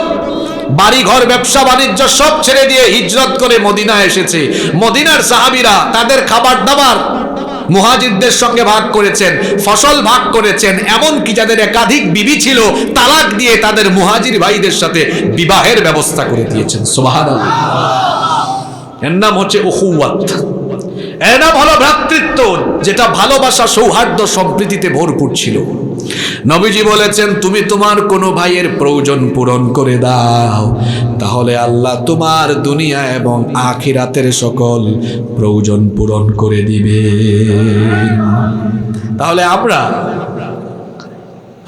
বাড়ি ঘর ব্যবসা বাণিজ্য সব ছেড়ে দিয়ে হিজরত করে মদিনা এসেছে। মদিনার সাহাবীরা তাদের খাবার দাবার মুহাজিরদের সঙ্গে ভাগ করেছেন, ফসল ভাগ করেছেন, এমনকি যাদের একাধিক বিবি ছিল তালাক দিয়ে তাদের মুহাজির ভাইদের সাথে বিবাহের ব্যবস্থা করে দিয়েছেন। সুবহানাল্লাহ। এর নাম হচ্ছে উখুওয়াত, এর নাম হলো ভ্রাতৃত্ব, যেটা ভালোবাসা, সৌহার্দ্য, সম্প্রীতিতে ভরপুর ছিল। নবীজি বলেছেন তুমি তোমার কোনো ভাইয়ের প্রয়োজন পূরণ করে দাও, তাহলে আল্লাহ তোমার দুনিয়া এবং আখিরাতের সকল প্রয়োজন পূরণ করে দিবে। তাহলে আমরা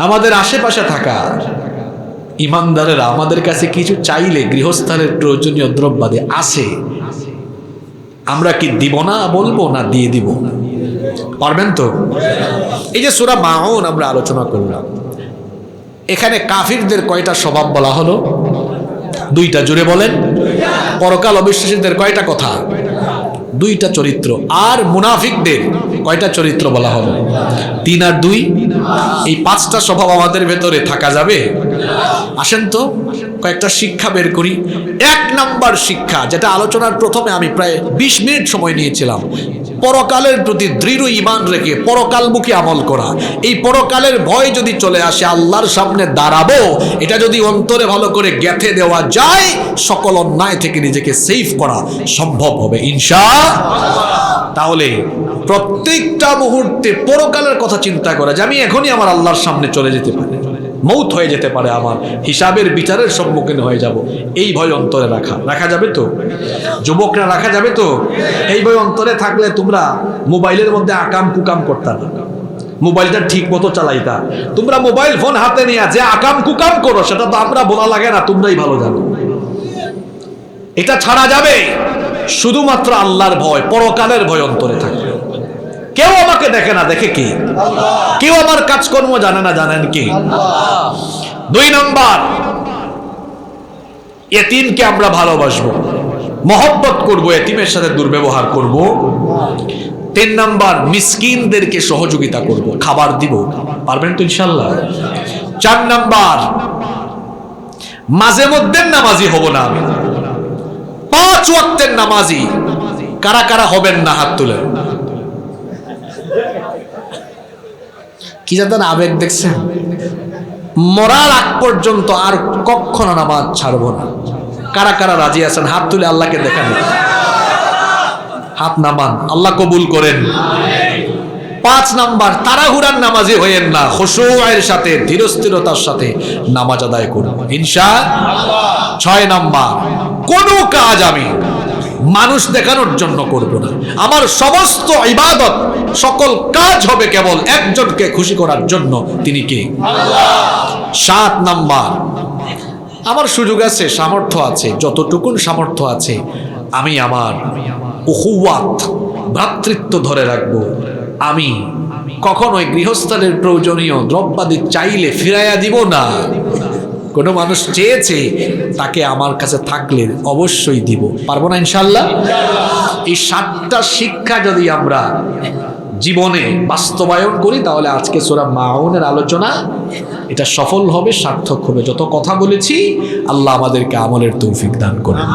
আমাদের আশেপাশে থাকা ইমানদারেরা আমাদের কাছে কিছু চাইলে গৃহস্থানের প্রয়োজনীয় দ্রব্যাদি আছে, আমরা কি দিব না বলবো, না দিয়ে দিব? পারবেন তো? এই যে সূরা মাউন আমরা আলোচনা করলাম, এখানে কাফিরদের কয়টা স্বভাব বলা হলো? দুইটা। জুড়ে বলেন। পরকাল অবিশ্বাসীদের কয়টা কথা? দুইটা চরিত্র। আর মুনাফিকদের কয়টা চরিত্র বলা হলো? 3 আর 2। এই 5টা স্বভাব আমাদের ভেতরে থাকা যাবে? আসেন তো কয়েকটা শিক্ষা বের করি। 1 নাম্বার শিক্ষা, যেটা আলোচনার প্রথমে আমি প্রায় 20 মিনিট সময় নিয়েছিলাম, পরকালের প্রতি দৃঢ় ঈমান রেখে পরকালমুখী আমল করা। এই পরকালের ভয় যদি চলে আসে, আল্লাহর সামনে দাঁড়াবো, এটা যদি অন্তরে ভালো করে গেঁথে দেওয়া যায়, সকল অন্যায় থেকে নিজেকে সেভ করা সম্ভব হবে ইনশাআল্লাহ। তাহলে প্রত্যেকটা মুহূর্তে পরকালের কথা চিন্তা করা, যে আমি এখনই আমার আল্লাহর সামনে চলে যেতে পারি, মৌত হয়ে যেতে পারে, আমার হিসাবের বিচারের সম্মুখীন হয়ে যাব, এই ভয় অন্তরে রাখা যাবে তো? যুবকরা রাখা যাবে তো? এই ভয় অন্তরে থাকলে তোমরা মোবাইলের মধ্যে আকাম কুকাম করতা না, মোবাইলটা ঠিক মতো চালাইতা। তোমরা মোবাইল ফোন হাতে নিয়ে যে আকাম কুকাম করো, সেটা তো আমরা বলা লাগে না, তোমরাই ভালো জানো। এটা ছাড়া যাবে শুধুমাত্র আল্লাহর ভয়, পরকালের ভয় অন্তরে থাকবে। কেউ আমাকে দেখে না, দেখে কি? কেউ আমার কাজকর্ম জানে না, জানেন কি? 2 নাম্বার, এতিমকে আমরা ভালোবাসবো, মহব্বত করব, এতিমের সাথে দুর্ব্যবহার করব। 3 নাম্বার, মিসকিনদেরকে সহযোগিতা করব, খাবার দিব। পারবেন তো ইনশাআল্লাহ? 4 নাম্বার, মাঝে মধ্যে নামাজি হব না আমি, 5 ওয়াক্তের নামাজি। কারা কারা হবেন না হাত তুলে? কি জানেন আবেগ দেখছেন? মরার আগ পর্যন্ত আর কখনো নামাজ ছাড়বো না। কারা কারা রাজি আছেন হাত তুলে আল্লাহকে দেখান, হাত নামান, আল্লাহ কবুল করেন। 5 নাম্বার, তাড়াহুড়ার নামাজি হইেন না, খুশুয়ের সাথে, ধীরস্থিরতার সাথে নামাজ আদায় করব ইনশাআল্লাহ। 6 নাম্বার, কোনো কাজ আমি মানুষ দেখানোর জন্য করব না। আমার সমস্ত ইবাদত, সকল কাজ হবে কেবল একজনকে খুশি করার জন্য। তিনি কে? আল্লাহ। 7 নাম্বার, আমার সুযোগ আছে, সামর্থ্য আছে, যতটুকুন সামর্থ্য আছে আমি আমার উখুওয়াত, ভ্রাতৃত্ব ধরে রাখবো। আমি কখনোই গৃহস্থলের প্রয়োজনীয় দ্রব্যাদি চাইলে ফিরাইয়া দিব না। কোনো মানুষ চেয়েছে, তাকে আমার কাছে থাকলে অবশ্যই দিব। পারবো না ইনশাল্লাহ? এই 7টা শিক্ষা যদি আমরা জীবনে বাস্তবায়ন করি, তাহলে আজকে সূরা মাউনের আলোচনা এটা সফল হবে, সার্থক হবে। যত কথা বলেছি, আল্লাহ আমাদেরকে আমলের তৌফিক দান করুন।